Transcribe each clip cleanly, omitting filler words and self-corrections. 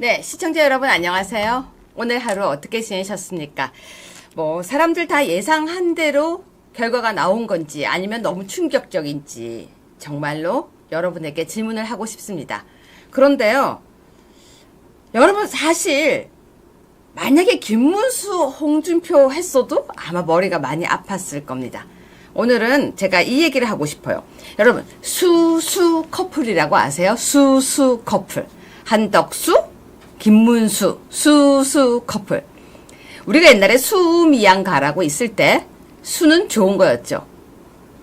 네, 시청자 여러분 안녕하세요. 오늘 하루 어떻게 지내셨습니까? 사람들 다 예상한 대로 결과가 나온 건지 아니면 너무 충격적인지 정말로 여러분에게 질문을 하고 싶습니다. 그런데요, 여러분 사실 만약에 김문수, 홍준표 했어도 아마 머리가 많이 아팠을 겁니다. 오늘은 제가 이 얘기를 하고 싶어요. 여러분, 수수 커플이라고 아세요? 수수 커플. 한덕수, 김문수, 수수 커플. 우리가 옛날에 수미양가라고 있을 때 수는 좋은 거였죠.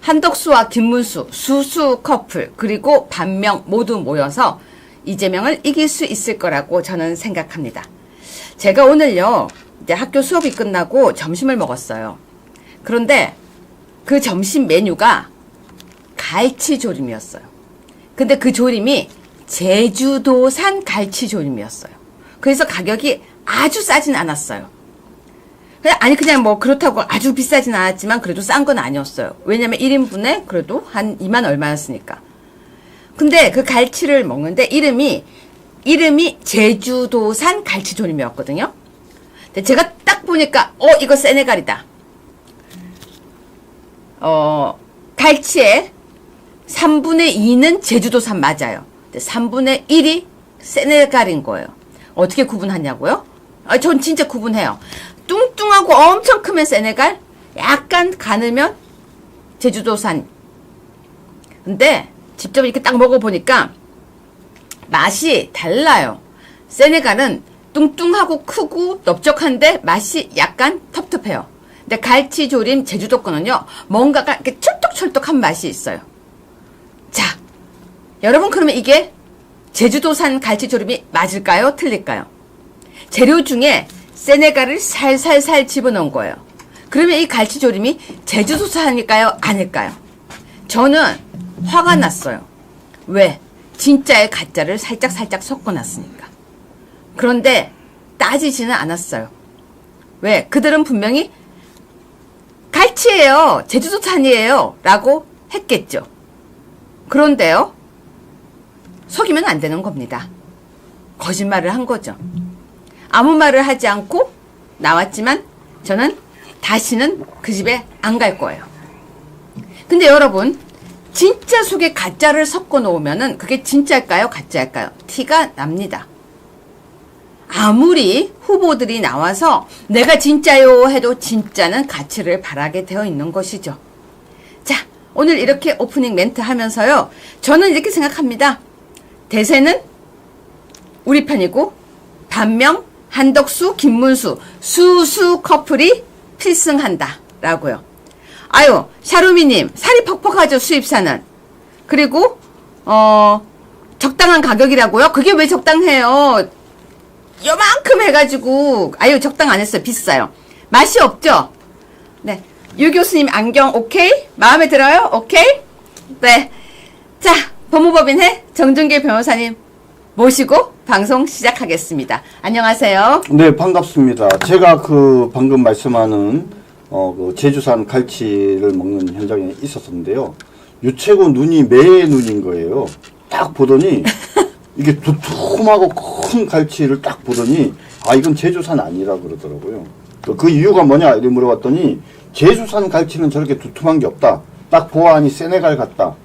한덕수와 김문수, 수수 커플, 그리고 반명 모두 모여서 이재명을 이길 수 있을 거라고 저는 생각합니다. 제가 오늘요, 이제 학교 수업이 끝나고 점심을 먹었어요. 그런데 그 점심 메뉴가 갈치조림이었어요. 근데 그 조림이 제주도산 갈치조림이었어요. 그래서 가격이 아주 싸진 않았어요. 그냥 그렇다고 아주 비싸진 않았지만 그래도 싼 건 아니었어요. 왜냐면 1인분에 그래도 한 2만 얼마였으니까. 근데 그 갈치를 먹는데 이름이 제주도산 갈치조림이었거든요. 근데 제가 딱 보니까 이거 세네갈이다. 갈치의 3분의 2는 제주도산 맞아요. 근데 3분의 1이 세네갈인 거예요. 어떻게 구분하냐고요? 전 진짜 구분해요. 뚱뚱하고 엄청 크면 세네갈, 약간 가늘면 제주도산. 근데 직접 이렇게 딱 먹어보니까 맛이 달라요. 세네갈은 뚱뚱하고 크고 넓적한데 맛이 약간 텁텁해요. 근데 갈치조림 제주도 거는요, 뭔가가 이렇게 철떡철떡한 맛이 있어요. 자, 여러분 그러면 이게 제주도산 갈치조림이 맞을까요? 틀릴까요? 재료 중에 세네갈을 살살살 집어넣은 거예요. 그러면 이 갈치조림이 제주도산일까요? 아닐까요? 저는 화가 났어요. 왜? 진짜의 가짜를 살짝 섞어놨으니까. 그런데 따지지는 않았어요. 왜? 그들은 분명히 갈치예요, 제주도산이에요 라고 했겠죠. 그런데요, 속이면 안 되는 겁니다. 거짓말을 한 거죠. 아무 말을 하지 않고 나왔지만 저는 다시는 그 집에 안 갈 거예요. 근데 여러분, 진짜 속에 가짜를 섞어 놓으면은 그게 진짜일까요? 가짜일까요? 티가 납니다. 아무리 후보들이 나와서 내가 진짜요 해도 진짜는 가치를 바라게 되어 있는 것이죠. 자, 오늘 이렇게 오프닝 멘트 하면서요, 저는 이렇게 생각합니다. 대세는 우리 편이고 반명, 한덕수, 김문수, 수수 커플이 필승한다 라고요. 아유, 샤루미님, 살이 퍽퍽하죠, 수입사는. 그리고 적당한 가격이라고요? 그게 왜 적당해요? 요만큼 해가지고, 아유, 적당 안 했어요. 비싸요. 맛이 없죠? 네. 유 교수님 안경 오케이? 마음에 들어요? 오케이? 네. 자, 법무법인회 정준길 변호사님 모시고 방송 시작하겠습니다. 안녕하세요. 네, 반갑습니다. 제가 방금 말씀하는 그 제주산 갈치를 먹는 현장에 있었는데요. 유채고 눈이 매 눈인 거예요. 딱 보더니 이게 두툼하고 큰 갈치를 딱 보더니 이건 제주산 아니라 그러더라고요. 그 이유가 뭐냐 이렇게 물어봤더니 제주산 갈치는 저렇게 두툼한 게 없다. 딱 보아하니 세네갈 같다.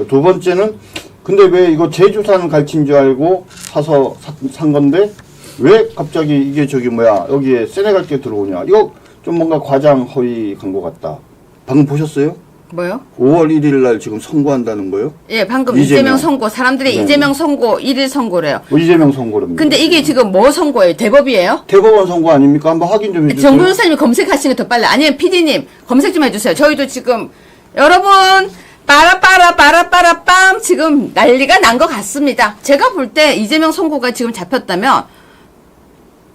두 번째는 근데 왜 이거 제주산 갈치인 줄 알고 사서 산 건데 왜 갑자기 이게 여기에 세네갈 게 들어오냐. 이거 좀 뭔가 과장 허위 광고 같다. 방금 보셨어요? 뭐요? 5월 1일 날 지금 선고한다는 거요? 예, 방금 이재명 선고. 사람들이 네. 이재명 선고 1일 선고래요. 이재명 선고랍니다. 근데 이게 지금 뭐 선고예요? 대법이에요? 대법원 선고 아닙니까? 한번 확인 좀 해주세요. 정 변호사님이 검색하시는 게 더 빨라. 아니면 PD님 검색 좀 해주세요. 저희도 지금 여러분 빠라빠라빰 지금 난리가 난 것 같습니다. 제가 볼 때 이재명 선고가 지금 잡혔다면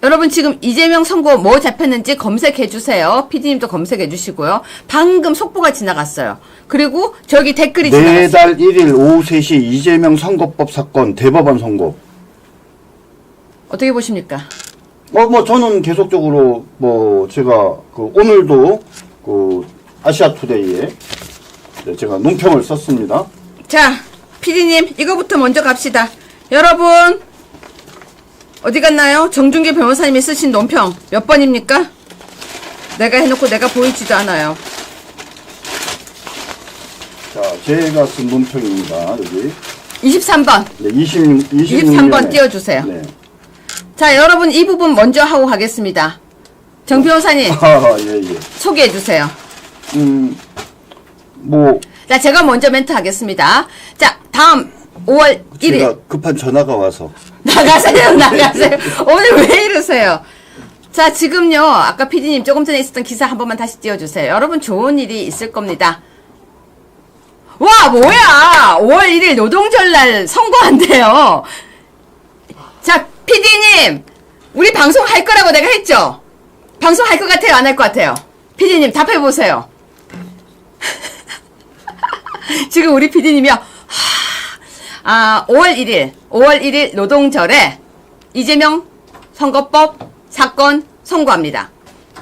여러분 지금 이재명 선고 뭐 잡혔는지 검색해 주세요. PD님도 검색해 주시고요. 방금 속보가 지나갔어요. 그리고 저기 댓글이 지나갔어요. 매달 1일 오후 3시 이재명 선거법 사건 대법원 선고. 어떻게 보십니까? 저는 계속적으로 제가 오늘도 아시아투데이에 제가 논평을 썼습니다. 자, PD님 이거부터 먼저 갑시다. 여러분 어디 갔나요? 정준기 변호사님이 쓰신 논평 몇 번입니까? 내가 해놓고 내가 보이지도 않아요. 자, 제가 쓴 논평입니다. 여기. 23번. 네, 26년에. 23번 띄워주세요. 네. 자, 여러분 이 부분 먼저 하고 가겠습니다. 정 변호사님 예, 예. 소개해 주세요. 뭐, 자, 제가 먼저 멘트 하겠습니다. 자, 다음 5월 1일. 제가 급한 전화가 와서. 나가세요, 나가세요. 오늘 왜 이러세요? 자, 지금요, 아까 PD님 조금 전에 있었던 기사 한 번만 다시 띄워주세요. 여러분 좋은 일이 있을 겁니다. 와, 뭐야! 5월 1일 노동절날 선고한대요. 자, PD님, 우리 방송할 거라고 내가 했죠? 방송할 것 같아요, 안 할 것 같아요? PD님, 답해보세요. 지금 우리 PD님이요, 5월 1일 노동절에 이재명 선거법 사건 선고합니다.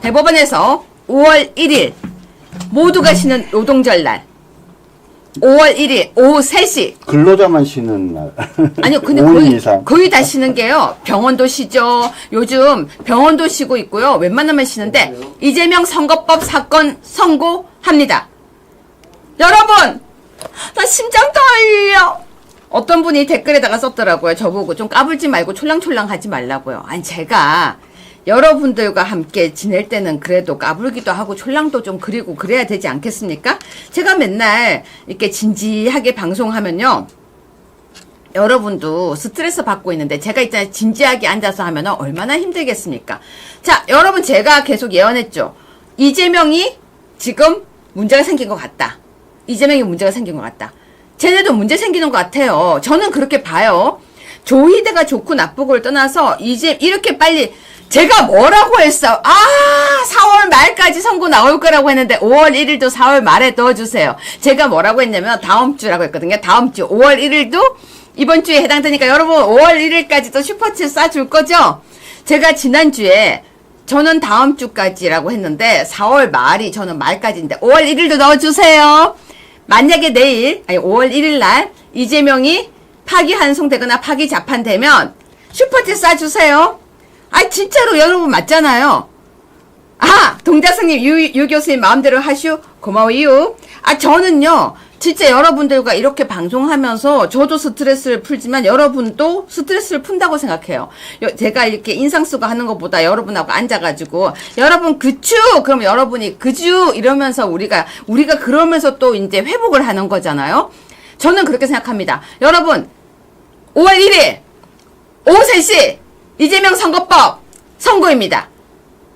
대법원에서 5월 1일 모두가 쉬는 노동절날 5월 1일 오후 3시 근로자만 쉬는 날. 아니요 근데 5인 이상. 거의 다 쉬는 게요. 병원도 쉬죠. 요즘 병원도 쉬고 있고요. 웬만하면 쉬는데 이재명 선거법 사건 선고합니다. 여러분 나 심장 떨려. 어떤 분이 댓글에다가 썼더라고요. 저보고 좀 까불지 말고 촐랑촐랑 하지 말라고요. 아니 제가 여러분들과 함께 지낼 때는 그래도 까불기도 하고 촐랑도 좀 그리고 그래야 되지 않겠습니까? 제가 맨날 이렇게 진지하게 방송하면요. 여러분도 스트레스 받고 있는데 제가 있잖아요. 진지하게 앉아서 하면 얼마나 힘들겠습니까? 자, 여러분 제가 계속 예언했죠. 이재명이 지금 문제가 생긴 것 같다. 이재명이 문제가 생긴 것 같다. 쟤네도 문제 생기는 것 같아요. 저는 그렇게 봐요. 조희대가 좋고 나쁘고를 떠나서 이제 이렇게 빨리 제가 뭐라고 했어? 4월 말까지 선고 나올 거라고 했는데 5월 1일도 4월 말에 넣어주세요. 제가 뭐라고 했냐면 다음 주라고 했거든요. 다음 주 5월 1일도 이번 주에 해당되니까 여러분 5월 1일까지도 슈퍼챗 쏴줄 거죠? 제가 지난주에 저는 다음 주까지라고 했는데 4월 말이 저는 말까지인데 5월 1일도 넣어주세요. 만약에 내일 아니 5월 1일 날 이재명이 파기환송되거나 파기자판되면 슈퍼챗 쏴주세요. 진짜로 여러분 맞잖아요. 동자승님 유 교수님 마음대로 하슈 고마워요. 저는요 진짜 여러분들과 이렇게 방송하면서 저도 스트레스를 풀지만 여러분도 스트레스를 푼다고 생각해요. 제가 이렇게 인상 쓰고 하는 것보다 여러분하고 앉아가지고 여러분 그추 그럼 여러분이 그주 이러면서 우리가 그러면서 또 이제 회복을 하는 거잖아요. 저는 그렇게 생각합니다. 여러분 5월 1일 오후 3시 이재명 선거법 선고입니다.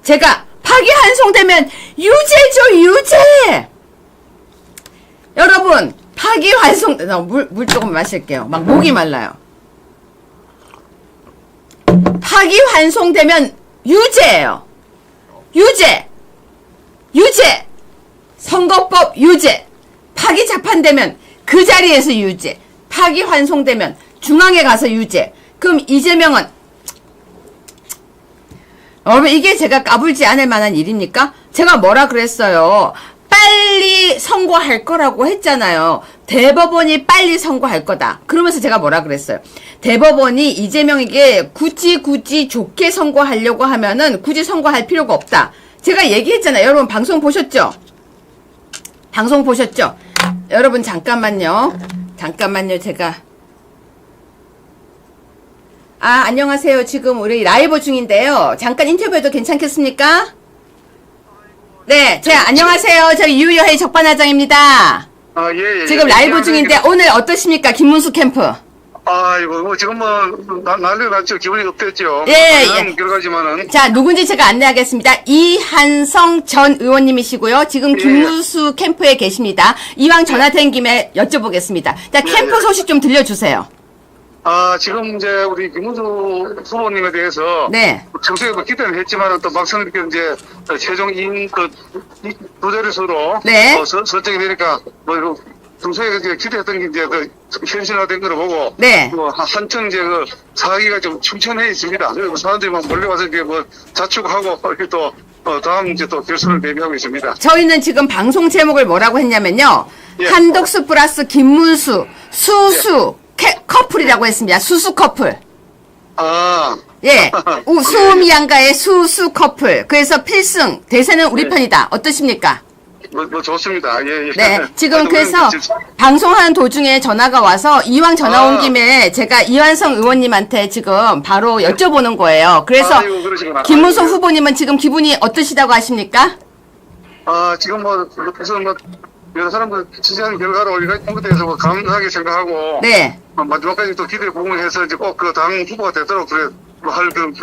제가 파기환송되면 유죄죠, 유죄. 여러분 파기환송 물 조금 마실게요. 막 목이 말라요. 파기환송되면 유죄예요. 유죄 선거법 유죄. 파기자판되면 그 자리에서 유죄. 파기환송되면 중앙에 가서 유죄. 그럼 이재명은 여러분 이게 제가 까불지 않을 만한 일입니까? 제가 뭐라 그랬어요? 빨리 선고할 거라고 했잖아요. 대법원이 빨리 선고할 거다. 그러면서 제가 뭐라 그랬어요? 대법원이 이재명에게 굳이 좋게 선고하려고 하면은 굳이 선고할 필요가 없다. 제가 얘기했잖아요. 여러분 방송 보셨죠? 방송 보셨죠? 여러분 잠깐만요. 제가 안녕하세요. 지금 우리 라이브 중인데요. 잠깐 인터뷰해도 괜찮겠습니까? 네, 안녕하세요. 저희 유여회 적반하장입니다. 예. 지금 라이브 중인데 오늘 어떠십니까? 김문수 캠프. 이거 지금 난리가 났죠. 기분이 업됐죠. 예. 결과지만은. 자, 누군지 제가 안내하겠습니다. 이한성 전 의원님이시고요. 지금 김문수 캠프에 계십니다. 이왕 전화된 김에 여쭤보겠습니다. 자, 캠프 소식 좀 들려주세요. 지금 이제 우리 김문수 후보님에 대해서 평소에 기대는 했지만 또 막상 이렇게 이제 최종 두 자릿수로 설정이 되니까 평소에 기대했던 게 이제 현실화된 걸 보고 한층 이제 사기가 좀 충천해 있습니다. 그리고 사람들이 막 몰려와서 이렇게 자축하고 이렇게 또 다음 이제 또 결선을 대비하고 있습니다. 저희는 지금 방송 제목을 뭐라고 했냐면요. 한덕수 플러스 김문수 수수 커플이라고 했습니다. 수수 커플. 예. 수미양가의 수수 커플. 그래서 필승. 대세는 우리 편이다. 어떠십니까? 뭐 좋습니다. 예, 예. 네. 지금 그래서 방송하는 도중에 전화가 와서 이왕 전화 온 김에 제가 이완성 의원님한테 지금 바로 여쭤보는 거예요. 그래서 아이고, 김문수 후보님은 지금 기분이 어떠시다고 하십니까? 지금 그래서 여러 사람들 지지하는 결과로 우리가 있는 것에 대해서 감사하게 생각하고. 네. 마지막까지 또 기대 부응해서 이제 꼭 그 당 후보가 되도록 그래 할 그런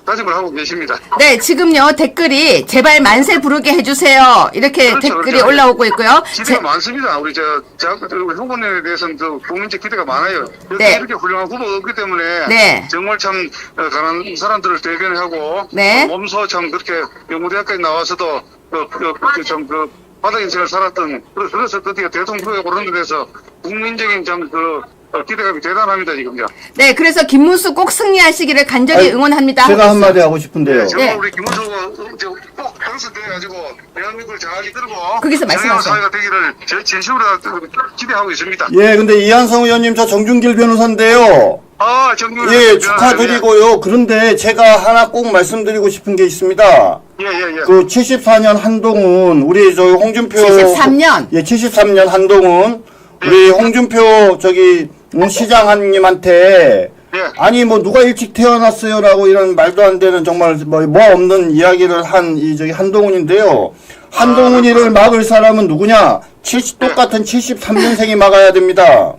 다짐을 하고 계십니다. 네, 지금요 댓글이 제발 만세 부르게 해주세요. 이렇게 그렇죠, 댓글이 그렇죠. 올라오고 있고요. 기대가 많습니다. 우리 우리 후보님에 대해서는 국민적 기대가 많아요. 네. 이렇게 훌륭한 후보가 없기 때문에 네. 정말 참 가난 사람들을 대변하고 네. 몸소 참 그렇게 연구대학까지 나와서도 바닥 인생을 살았던 그래서 드디어 대통령 후보에 오르는 데 대해서 국민적인 기대감이 대단합니다 지금요. 네, 그래서 김문수 꼭 승리하시기를 간절히 응원합니다. 제가 한마디 하고 싶은데요. 정말 네. 우리 김문수 꼭 당선돼가지고 대한민국을 잘 이끌고 거기서 말씀하세요. 사회가 되기를 진심으로 기대하고 있습니다. 예, 근데 이한성 의원님 저 정준길 변호사인데요. 정규 예, 축하드리고요. 그런데 제가 하나 꼭 말씀드리고 싶은 게 있습니다. 예. 그 74년 한동훈 우리 저 홍준표 73년. 예, 73년 한동훈 우리 홍준표 시장님한테 예. 아니 뭐 누가 일찍 태어났어요라고 이런 말도 안 되는 정말 뭐 없는 이야기를 한 한동훈인데요. 한동훈이를 막을 사람은 누구냐? 똑같은 73년생이 막아야 됩니다.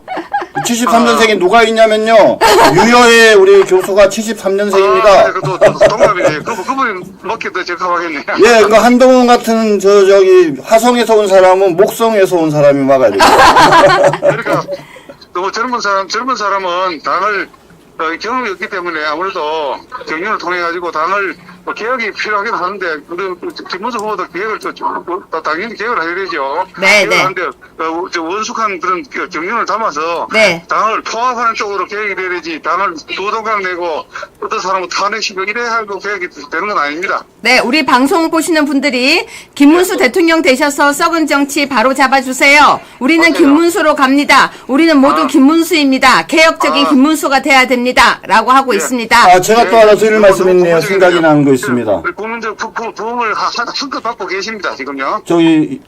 73년생에 누가 있냐면요. 유여의 우리 교수가 73년생입니다. 그것도 동갑이네. 그분이 먹기도 적합하겠네. 예, 그 한동훈 같은 화성에서 온 사람은 목성에서 온 사람이 막아야 됩니다. 그러니까 너무 젊은 사람은 당을 경험이 없기 때문에 아무래도 경륜을 통해 가지고 당을 개혁이 필요하긴 하는데 우리 김문수 후보도 개혁을 당연히 개혁을 해야 되죠. 네. 하는데 원숙한 그런 경륜을 담아서 네. 당을 포함하는 쪽으로 개혁이 돼야 되지 당을 도덕강 내고 어떤 사람은 탄핵시키고 이래야 하고 개혁이 되는 건 아닙니다. 네, 우리 방송 보시는 분들이 김문수 대통령 되셔서 썩은 정치 바로 잡아주세요. 우리는 맞아요. 김문수로 갑니다. 우리는 모두 김문수입니다. 개혁적인 김문수가 돼야 됩니다. 라고 하고 있습니다. 제가 또 하나 드릴 말씀이 있네요. 생각이 나는 거 있습니다. 국민적 부흥을 한껏 받고 계십니다, 지금요.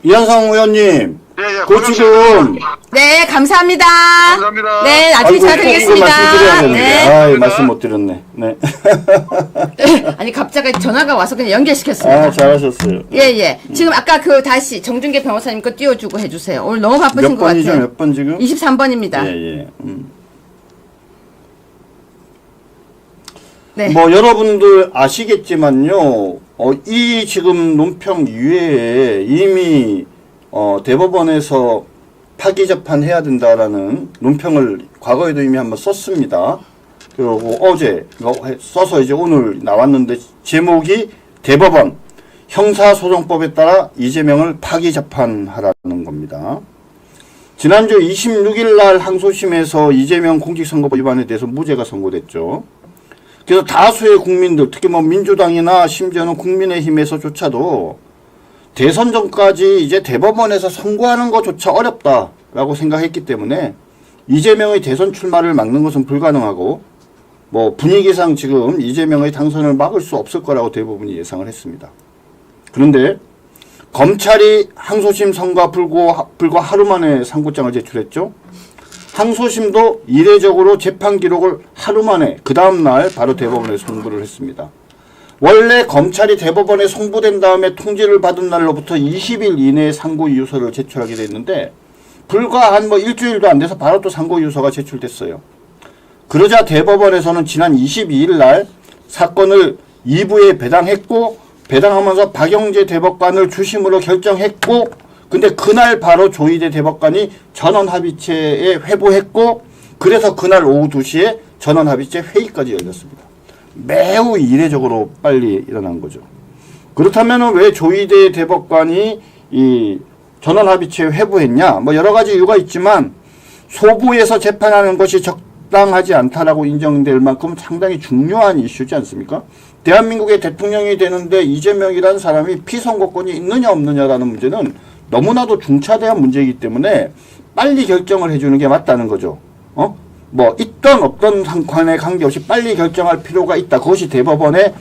이한성 의원님. 예, 그 지금. 네, 감사합니다. 감사합니다. 네, 나중에 전화드리겠습니다. 네. 말씀 못 드렸네. 네. 아니, 갑자기 전화가 와서 그냥 연결시켰습니다. 잘하셨어요. 예. 지금 아까 다시 정준계 변호사님 거 띄워주고 해주세요. 오늘 너무 바쁘신 것 같아요. 몇 번 지금? 23번입니다. 예. 네. 뭐 여러분들 아시겠지만요. 이 지금 논평 이외에 이미 대법원에서 파기 재판해야 된다라는 논평을 과거에도 이미 한번 썼습니다. 그리고 어제 써서 이제 오늘 나왔는데 제목이 대법원 형사소송법에 따라 이재명을 파기 재판하라는 겁니다. 지난주 26일 날 항소심에서 이재명 공직선거법 위반에 대해서 무죄가 선고됐죠. 그래서 다수의 국민들, 특히 뭐 민주당이나 심지어는 국민의힘에서조차도 대선 전까지 이제 대법원에서 선고하는 것조차 어렵다라고 생각했기 때문에 이재명의 대선 출마를 막는 것은 불가능하고 뭐 분위기상 지금 이재명의 당선을 막을 수 없을 거라고 대부분이 예상을 했습니다. 그런데 검찰이 항소심 선고 불과 하루 만에 상고장을 제출했죠. 항소심도 이례적으로 재판 기록을 하루 만에 그 다음날 바로 대법원에 송부를 했습니다. 원래 검찰이 대법원에 송부된 다음에 통지를 받은 날로부터 20일 이내에 상고이유서를 제출하게 됐는데 불과 한 일주일도 안 돼서 바로 또 상고이유서가 제출됐어요. 그러자 대법원에서는 지난 22일 날 사건을 2부에 배당했고 배당하면서 박영재 대법관을 주심으로 결정했고 근데 그날 바로 조희대 대법관이 전원합의체에 회부했고 그래서 그날 오후 2시에 전원합의체 회의까지 열렸습니다. 매우 이례적으로 빨리 일어난 거죠. 그렇다면 왜 조희대 대법관이 이 전원합의체에 회부했냐? 뭐 여러 가지 이유가 있지만 소부에서 재판하는 것이 적당하지 않다라고 인정될 만큼 상당히 중요한 이슈지 않습니까? 대한민국의 대통령이 되는데 이재명이라는 사람이 피선거권이 있느냐 없느냐라는 문제는 너무나도 중차대한 문제이기 때문에 빨리 결정을 해주는 게 맞다는 거죠. 뭐 있던 없던 상관에 관계없이 빨리 결정할 필요가 있다. 그것이 대법원에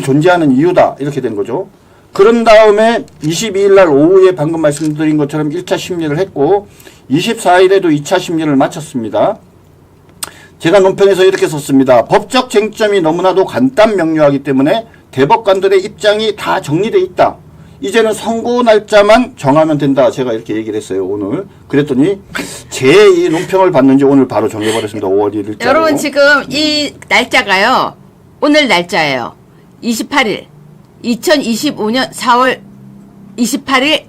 존재하는 이유다. 이렇게 된 거죠. 그런 다음에 22일 날 오후에 방금 말씀드린 것처럼 1차 심리를 했고 24일에도 2차 심리를 마쳤습니다. 제가 논평에서 이렇게 썼습니다. 법적 쟁점이 너무나도 간단 명료하기 때문에 대법관들의 입장이 다 정리되어 있다. 이제는 선고 날짜만 정하면 된다. 제가 이렇게 얘기를 했어요. 오늘. 그랬더니 제 이 논평을 봤는지 오늘 바로 정해버렸습니다. 5월 1일자. 여러분 지금 이 날짜가요. 오늘 날짜예요. 28일. 2025년 4월 28일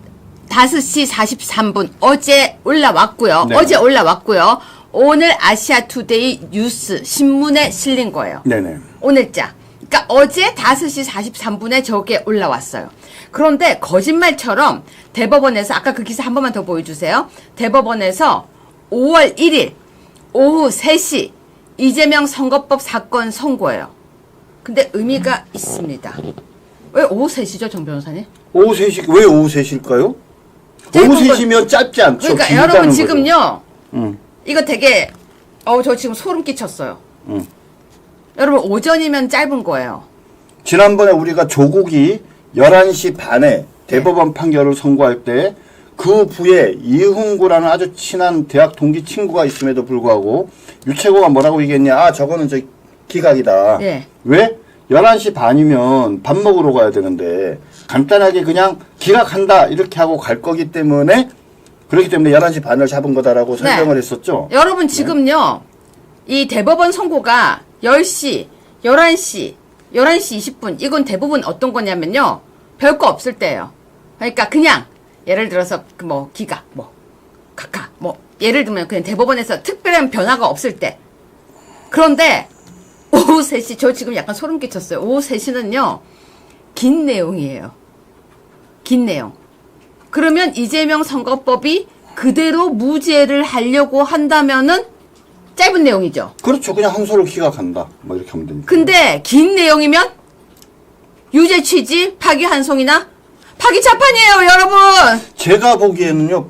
5시 43분. 어제 올라왔고요. 네. 어제 올라왔고요. 오늘 아시아투데이 뉴스 신문에 실린 거예요. 네네. 오늘자. 그러니까 어제 5시 43분에 저게 올라왔어요. 그런데 거짓말처럼 대법원에서 아까 그 기사 한 번만 더 보여주세요. 대법원에서 5월 1일 오후 3시 이재명 선거법 사건 선고예요. 근데 의미가 있습니다. 왜 오후 3시죠, 정 변호사님? 오후 3시, 왜 오후 3시일까요? 오후 3시면 짧지 않죠. 그러니까 여러분 지금요. 이거 되게 저 지금 소름 끼쳤어요. 여러분 오전이면 짧은 거예요. 지난번에 우리가 조국이 11시 반에 대법원 판결을 선고할 때 그 부에 이흥구라는 아주 친한 대학 동기 친구가 있음에도 불구하고 유채고가 뭐라고 얘기했냐. 아 저거는 저 기각이다. 예. 왜? 11시 반이면 밥 먹으러 가야 되는데 간단하게 그냥 기각한다 이렇게 하고 갈 거기 때문에 그렇기 때문에 11시 반을 잡은 거다라고 설명을 했었죠. 여러분 지금요. 이 대법원 선고가 10시, 11시, 11시 20분 이건 대부분 어떤 거냐면요. 별거 없을 때예요. 그러니까 그냥 예를 들어서 뭐 기각, 뭐 각하, 뭐 예를 들면 그냥 대법원에서 특별한 변화가 없을 때. 그런데 오후 3시 저 지금 약간 소름 끼쳤어요. 오후 3시는요. 긴 내용이에요. 긴 내용. 그러면 이재명 선거법이 그대로 무죄를 하려고 한다면은 짧은 내용이죠. 그렇죠. 그냥 항소를 기각한다. 뭐 이렇게 하면 됩니다. 근데 긴 내용이면 유죄 취지, 파기환송이나 파기자판이에요, 여러분. 제가 보기에는요.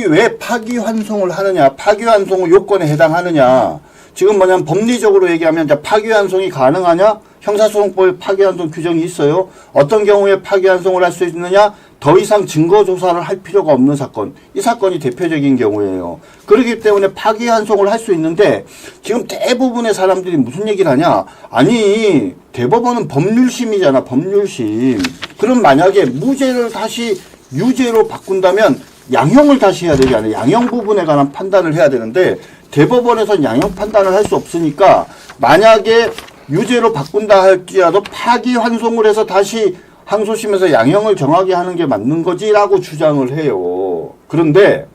왜 파기환송을 하느냐. 파기환송 요건에 해당하느냐. 지금 뭐냐면 법리적으로 얘기하면 이제 파기환송이 가능하냐? 형사소송법에 파기환송 규정이 있어요. 어떤 경우에 파기환송을 할 수 있느냐? 더 이상 증거조사를 할 필요가 없는 사건. 이 사건이 대표적인 경우예요. 그렇기 때문에 파기환송을 할 수 있는데 지금 대부분의 사람들이 무슨 얘기를 하냐? 아니 대법원은 법률심이잖아. 법률심. 그럼 만약에 무죄를 다시 유죄로 바꾼다면 양형을 다시 해야 되지 않아요? 양형 부분에 관한 판단을 해야 되는데 대법원에서는 양형 판단을 할 수 없으니까 만약에 유죄로 바꾼다 할지라도 파기환송을 해서 다시 항소심에서 양형을 정하게 하는 게 맞는 거지라고 주장을 해요. 그런데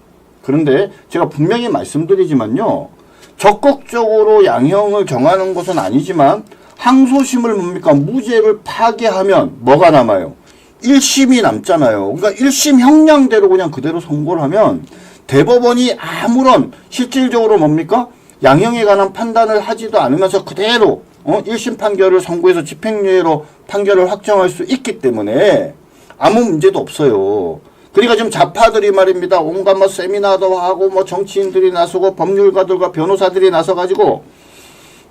제가 분명히 말씀드리지만요. 적극적으로 양형을 정하는 것은 아니지만 항소심을 뭡니까? 무죄를 파기하면 뭐가 남아요? 1심이 남잖아요. 그러니까 1심 형량대로 그냥 그대로 선고를 하면 대법원이 아무런 실질적으로 뭡니까? 양형에 관한 판단을 하지도 않으면서 그대로 1심 판결을 선고해서 집행유예로 판결을 확정할 수 있기 때문에 아무 문제도 없어요. 그러니까 지금 좌파들이 말입니다. 온갖 뭐 세미나도 하고 뭐 정치인들이 나서고 법률가들과 변호사들이 나서가지고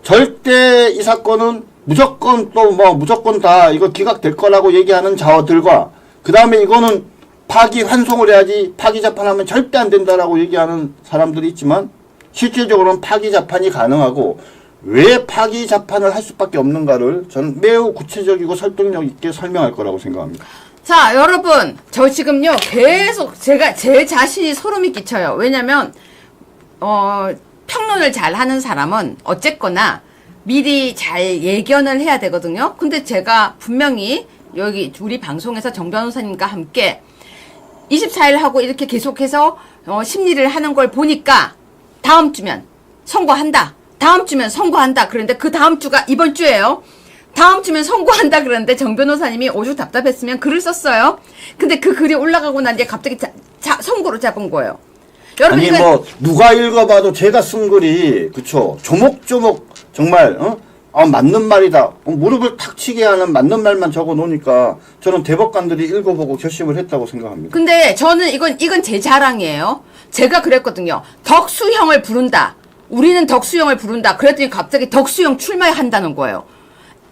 절대 이 사건은 무조건 무조건 다 이거 기각될 거라고 얘기하는 자들과 그 다음에 이거는 파기환송을 해야지 파기자판하면 절대 안 된다라고 얘기하는 사람들이 있지만 실질적으로는 파기자판이 가능하고 왜 파기자판을 할 수밖에 없는가를 저는 매우 구체적이고 설득력 있게 설명할 거라고 생각합니다. 자, 여러분, 저 지금요 계속 제가 제 자신이 소름이 끼쳐요. 왜냐면 평론을 잘 하는 사람은 어쨌거나 미리 잘 예견을 해야 되거든요. 근데 제가 분명히 여기 우리 방송에서 정 변호사님과 함께 24일 하고 이렇게 계속해서 심리를 하는 걸 보니까 다음 주면 선고한다. 다음 주면 선고한다. 그런데 그 다음 주가 이번 주예요. 다음 주면 선고한다 그러는데 정 변호사님이 오죽 답답했으면 글을 썼어요. 근데 그 글이 올라가고 난 뒤에 갑자기 선고로 잡은 거예요. 여러분 아니 뭐 누가 읽어봐도 제가 쓴 글이 그쵸 조목조목 정말 맞는 말이다. 무릎을 탁 치게 하는 맞는 말만 적어 놓으니까 저는 대법관들이 읽어보고 결심을 했다고 생각합니다. 근데 저는 이건 제 자랑이에요. 제가 그랬거든요. 덕수형을 부른다. 우리는 덕수영을 부른다. 그랬더니 갑자기 덕수영 출마한다는 거예요.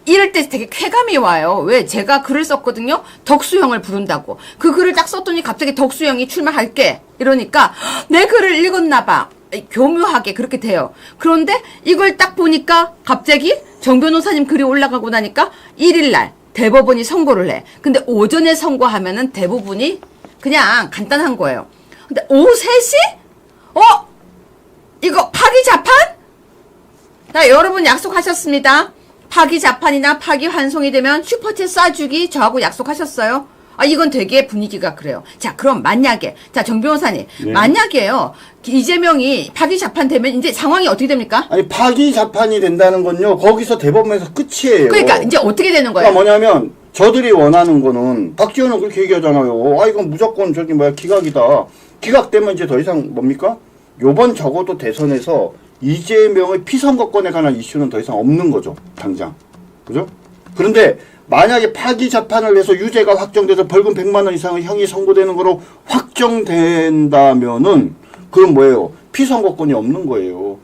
이럴 때 되게 쾌감이 와요. 왜? 제가 글을 썼거든요. 덕수영을 부른다고. 그 글을 딱 썼더니 갑자기 덕수영이 출마할게. 이러니까 내 글을 읽었나 봐. 교묘하게 그렇게 돼요. 그런데 이걸 딱 보니까 갑자기 정 변호사님 글이 올라가고 나니까 1일날 대법원이 선고를 해. 근데 오전에 선고하면은 대부분이 그냥 간단한 거예요. 근데 오후 3시? 이거 파기자판? 자, 여러분 약속하셨습니다. 파기자판이나 파기환송이 되면 슈퍼챗 쏴주기 저하고 약속하셨어요. 이건 되게 분위기가 그래요. 자, 그럼 만약에, 자, 정 변호사님, 네. 만약에요, 이재명이 파기자판 되면 이제 상황이 어떻게 됩니까? 아니, 파기자판이 된다는 건요, 거기서 대법원에서 끝이에요. 그러니까 이제 어떻게 되는 거예요? 그러니까 뭐냐면, 저들이 원하는 거는, 박지원은 그렇게 얘기하잖아요. 이건 무조건 기각이다. 기각되면 이제 더 이상 뭡니까? 요번 적어도 대선에서 이재명의 피선거권에 관한 이슈는 더 이상 없는 거죠. 당장. 그죠? 그런데 만약에 파기자판을 해서 유죄가 확정돼서 벌금 100만 원 이상의 형이 선고되는 거로 확정된다면은 그럼 뭐예요? 피선거권이 없는 거예요.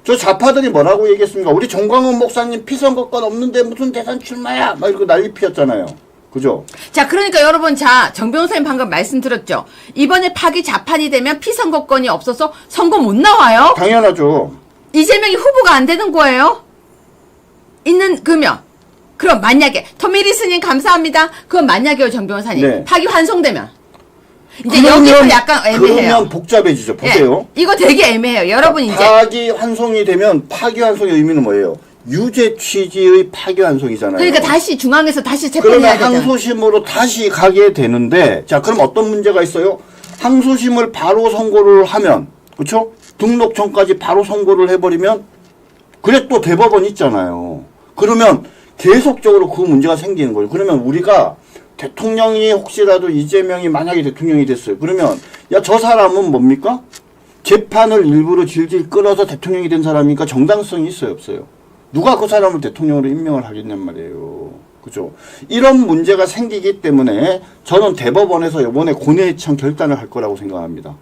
저 좌파들이 뭐라고 얘기했습니까? 우리 정광훈 목사님 피선거권 없는데 무슨 대선 출마야? 막 이러고 난리 피웠잖아요. 그죠? 자, 그러니까 여러분, 자, 정 변호사님 방금 말씀드렸죠? 이번에 파기자판이 되면 피선거권이 없어서 선거 못 나와요? 당연하죠. 이재명이 후보가 안 되는 거예요? 그럼 만약에, 토미리스님 감사합니다. 그건 만약에요, 정 변호사님. 네. 파기환송되면. 이제 여기서 약간 애매해요. 그러면 복잡해지죠. 보세요. 예, 이거 되게 애매해요. 여러분 이제. 파기환송이 되면 파기환송의 의미는 뭐예요? 유죄 취지의 파기환송이잖아요. 그러니까 다시 중앙에서 다시 재판해야 그러면 되잖아요. 항소심으로 다시 가게 되는데, 자, 그럼 어떤 문제가 있어요? 항소심을 바로 선고를 하면, 그렇죠? 등록 전까지 바로 선고를 해버리면, 그래 또 대법원 있잖아요. 그러면 계속적으로 그 문제가 생기는 거예요. 그러면 우리가 대통령이 혹시라도 이재명이 만약에 대통령이 됐어요. 그러면 야, 저 사람은 뭡니까? 재판을 일부러 질질 끌어서 대통령이 된 사람이니까 정당성이 있어요, 없어요? 누가 그 사람을 대통령으로 임명을 하겠냔 말이에요. 그죠? 이런 문제가 생기기 때문에 저는 대법원에서 이번에 고뇌청 결단을 할 거라고 생각합니다.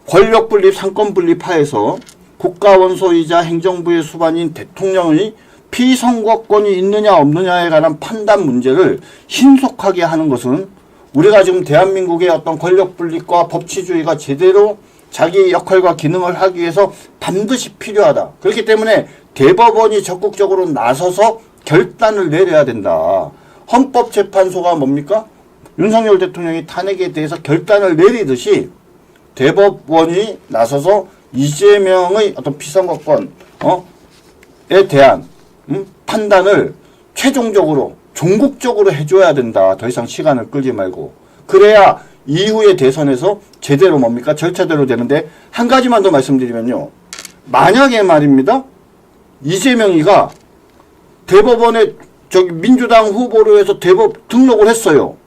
권력분립, 상권분립 하에서 국가원소이자 행정부의 수반인 대통령의 피선거권이 있느냐 없느냐에 관한 판단 문제를 신속하게 하는 것은 우리가 지금 대한민국의 어떤 권력분립과 법치주의가 제대로 자기 역할과 기능을 하기 위해서 반드시 필요하다. 그렇기 때문에 대법원이 적극적으로 나서서 결단을 내려야 된다. 헌법재판소가 뭡니까? 윤석열 대통령이 탄핵에 대해서 결단을 내리듯이 대법원이 나서서 이재명의 어떤 피선거권에 대한 판단을 최종적으로 종국적으로 해줘야 된다. 더 이상 시간을 끌지 말고. 그래야 이후의 대선에서 제대로 뭡니까? 절차대로 되는데 한 가지만 더 말씀드리면요. 만약에 말입니다. 이재명이가 대법원에 민주당 후보로 해서 등록을 했어요.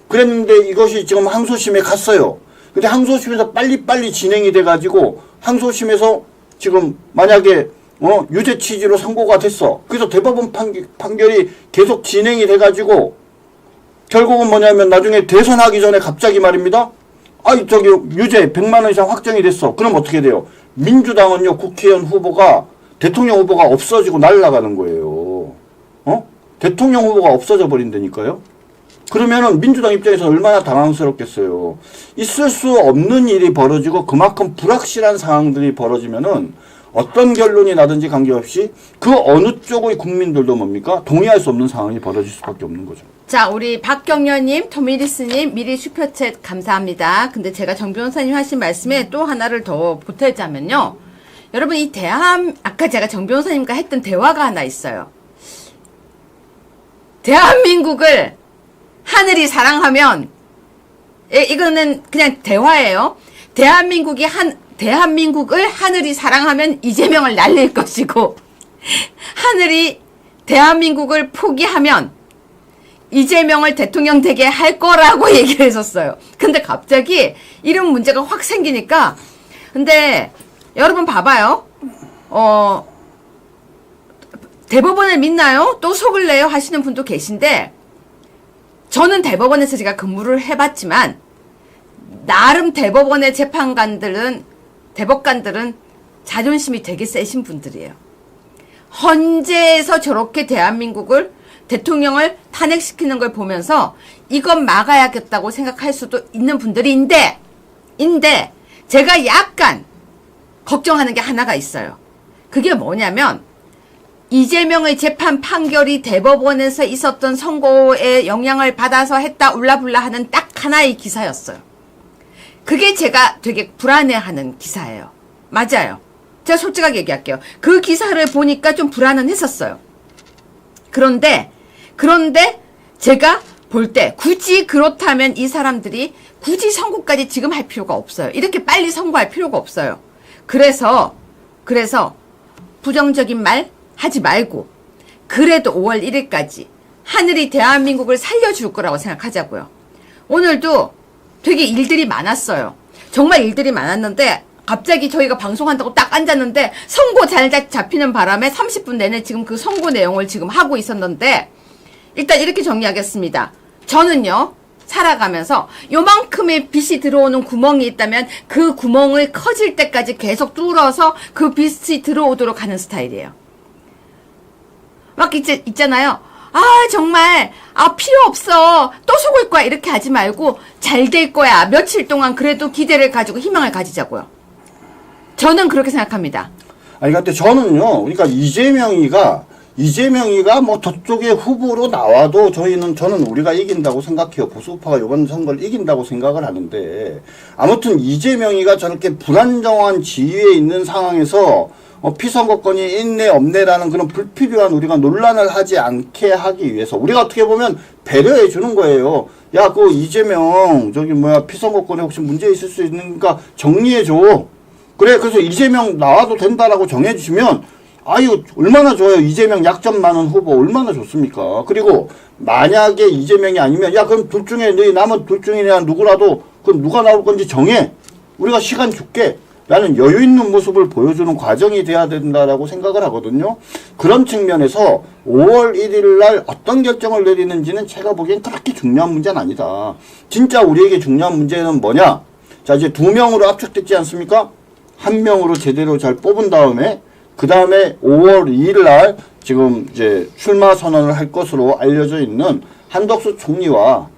그랬는데 이것이 지금 항소심에 갔어요. 근데 항소심에서 빨리빨리 진행이 돼가지고 항소심에서 지금 만약에 유죄 취지로 선고가 됐어. 그래서 대법원 판결이 계속 진행이 돼가지고 결국은 뭐냐면 나중에 대선하기 전에 갑자기 말입니다. 유죄 100만 원 이상 확정이 됐어. 그럼 어떻게 돼요? 민주당은요, 국회의원 후보가 대통령 후보가 없어지고 날아가는 거예요. 대통령 후보가 없어져 버린다니까요. 그러면은 민주당 입장에서 얼마나 당황스럽겠어요. 있을 수 없는 일이 벌어지고 그만큼 불확실한 상황들이 벌어지면은 어떤 결론이 나든지 관계없이 그 어느 쪽의 국민들도 뭡니까? 동의할 수 없는 상황이 벌어질 수밖에 없는 거죠. 자, 우리 박경련님, 토미리스님, 미리 슈퍼챗 감사합니다. 근데 제가 정 변호사님 하신 말씀에 또 하나를 더 보태자면요. 여러분, 아까 제가 정 변호사님과 했던 대화가 하나 있어요. 대한민국을 하늘이 사랑하면, 이거는 그냥 대화예요. 대한민국을 하늘이 사랑하면 이재명을 날릴 것이고, 하늘이 대한민국을 포기하면 이재명을 대통령 되게 할 거라고 얘기를 했었어요. 근데 갑자기 이런 문제가 확 생기니까, 근데 여러분 봐봐요. 대법원을 믿나요? 또 속을래요? 하시는 분도 계신데, 저는 대법원에서 제가 근무를 해봤지만 나름 대법원의 대법관들은 자존심이 되게 세신 분들이에요. 헌재에서 저렇게 대한민국을 대통령을 탄핵시키는 걸 보면서 이건 막아야겠다고 생각할 수도 있는 분들인데 제가 약간 걱정하는 게 하나가 있어요. 그게 뭐냐면 이재명의 재판 판결이 대법원에서 있었던 선고에 영향을 받아서 했다 울라불라 하는 딱 하나의 기사였어요. 그게 제가 되게 불안해하는 기사예요. 맞아요. 제가 솔직하게 얘기할게요. 그 기사를 보니까 좀 불안은 했었어요. 그런데 제가 볼 때 굳이 그렇다면 이 사람들이 굳이 선고까지 지금 할 필요가 없어요. 이렇게 빨리 선고할 필요가 없어요. 그래서 부정적인 말 하지 말고 그래도 5월 1일까지 하늘이 대한민국을 살려줄 거라고 생각하자고요. 오늘도 되게 일들이 많았어요. 정말 일들이 많았는데 갑자기 저희가 방송한다고 딱 앉았는데 선고 잘 잡히는 바람에 30분 내내 지금 그 선고 내용을 지금 하고 있었는데 일단 이렇게 정리하겠습니다. 저는요 살아가면서 요만큼의 빛이 들어오는 구멍이 있다면 그 구멍을 커질 때까지 계속 뚫어서 그 빛이 들어오도록 하는 스타일이에요. 막 있잖아요. 정말 필요 없어 또 속을 거야 이렇게 하지 말고 잘 될 거야 며칠 동안 그래도 기대를 가지고 희망을 가지자고요. 저는 그렇게 생각합니다. 아니 근데 저는요 그러니까 이재명이가 뭐 저쪽에 후보로 나와도 저는 우리가 이긴다고 생각해요. 보수파가 이번 선거를 이긴다고 생각을 하는데 아무튼 이재명이가 저렇게 불안정한 지위에 있는 상황에서 피선거권이 있네 없네라는 그런 불필요한 우리가 논란을 하지 않게 하기 위해서 우리가 어떻게 보면 배려해 주는 거예요. 야, 그 이재명 피선거권에 혹시 문제 있을 수 있으니까 정리해 줘. 그래, 그래서 이재명 나와도 된다라고 정해 주시면 아유 얼마나 좋아요. 이재명 약점 많은 후보 얼마나 좋습니까? 그리고 만약에 이재명이 아니면 야 그럼 둘 중에 너희 남은 둘 중이냐 누구라도 그럼 누가 나올 건지 정해. 우리가 시간 줄게. 라는 여유 있는 모습을 보여주는 과정이 돼야 된다라고 생각을 하거든요. 그런 측면에서 5월 1일 날 어떤 결정을 내리는지는 제가 보기엔 그렇게 중요한 문제는 아니다. 진짜 우리에게 중요한 문제는 뭐냐? 자, 이제 2명으로 압축됐지 않습니까? 1명으로 제대로 잘 뽑은 다음에 그 다음에 5월 2일 날 지금 이제 출마 선언을 할 것으로 알려져 있는 한덕수 총리와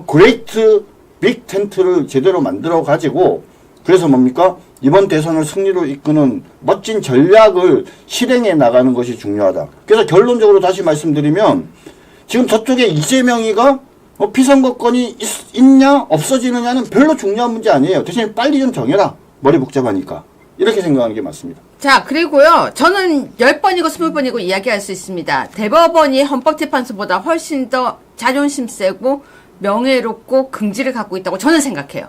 그레이트 빅 텐트를 제대로 만들어 가지고 그래서 뭡니까? 이번 대선을 승리로 이끄는 멋진 전략을 실행해 나가는 것이 중요하다. 그래서 결론적으로 다시 말씀드리면 지금 저쪽에 이재명이가 피선거권이 있냐 없어지느냐는 별로 중요한 문제 아니에요. 대신 빨리 좀 정해라. 머리 복잡하니까. 이렇게 생각하는 게 맞습니다. 자, 그리고요. 저는 10번이고 20번이고 이야기할 수 있습니다. 대법원이 헌법재판소보다 훨씬 더 자존심 세고 명예롭고 긍지를 갖고 있다고 저는 생각해요.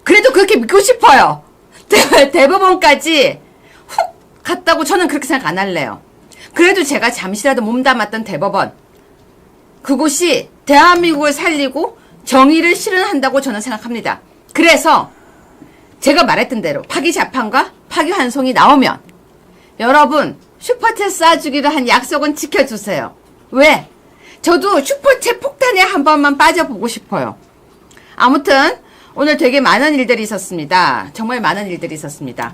그래도 그렇게 믿고 싶어요. 대법원까지 훅 갔다고 저는 그렇게 생각 안 할래요. 그래도 제가 잠시라도 몸담았던 대법원 그곳이 대한민국을 살리고 정의를 실현한다고 저는 생각합니다. 그래서 제가 말했던 대로 파기재판과 파기환송이 나오면 여러분 슈퍼챗 쏴주기로 한 약속은 지켜주세요. 왜? 저도 슈퍼챗 폭탄에 한 번만 빠져보고 싶어요. 아무튼 오늘 되게 많은 일들이 있었습니다. 정말 많은 일들이 있었습니다.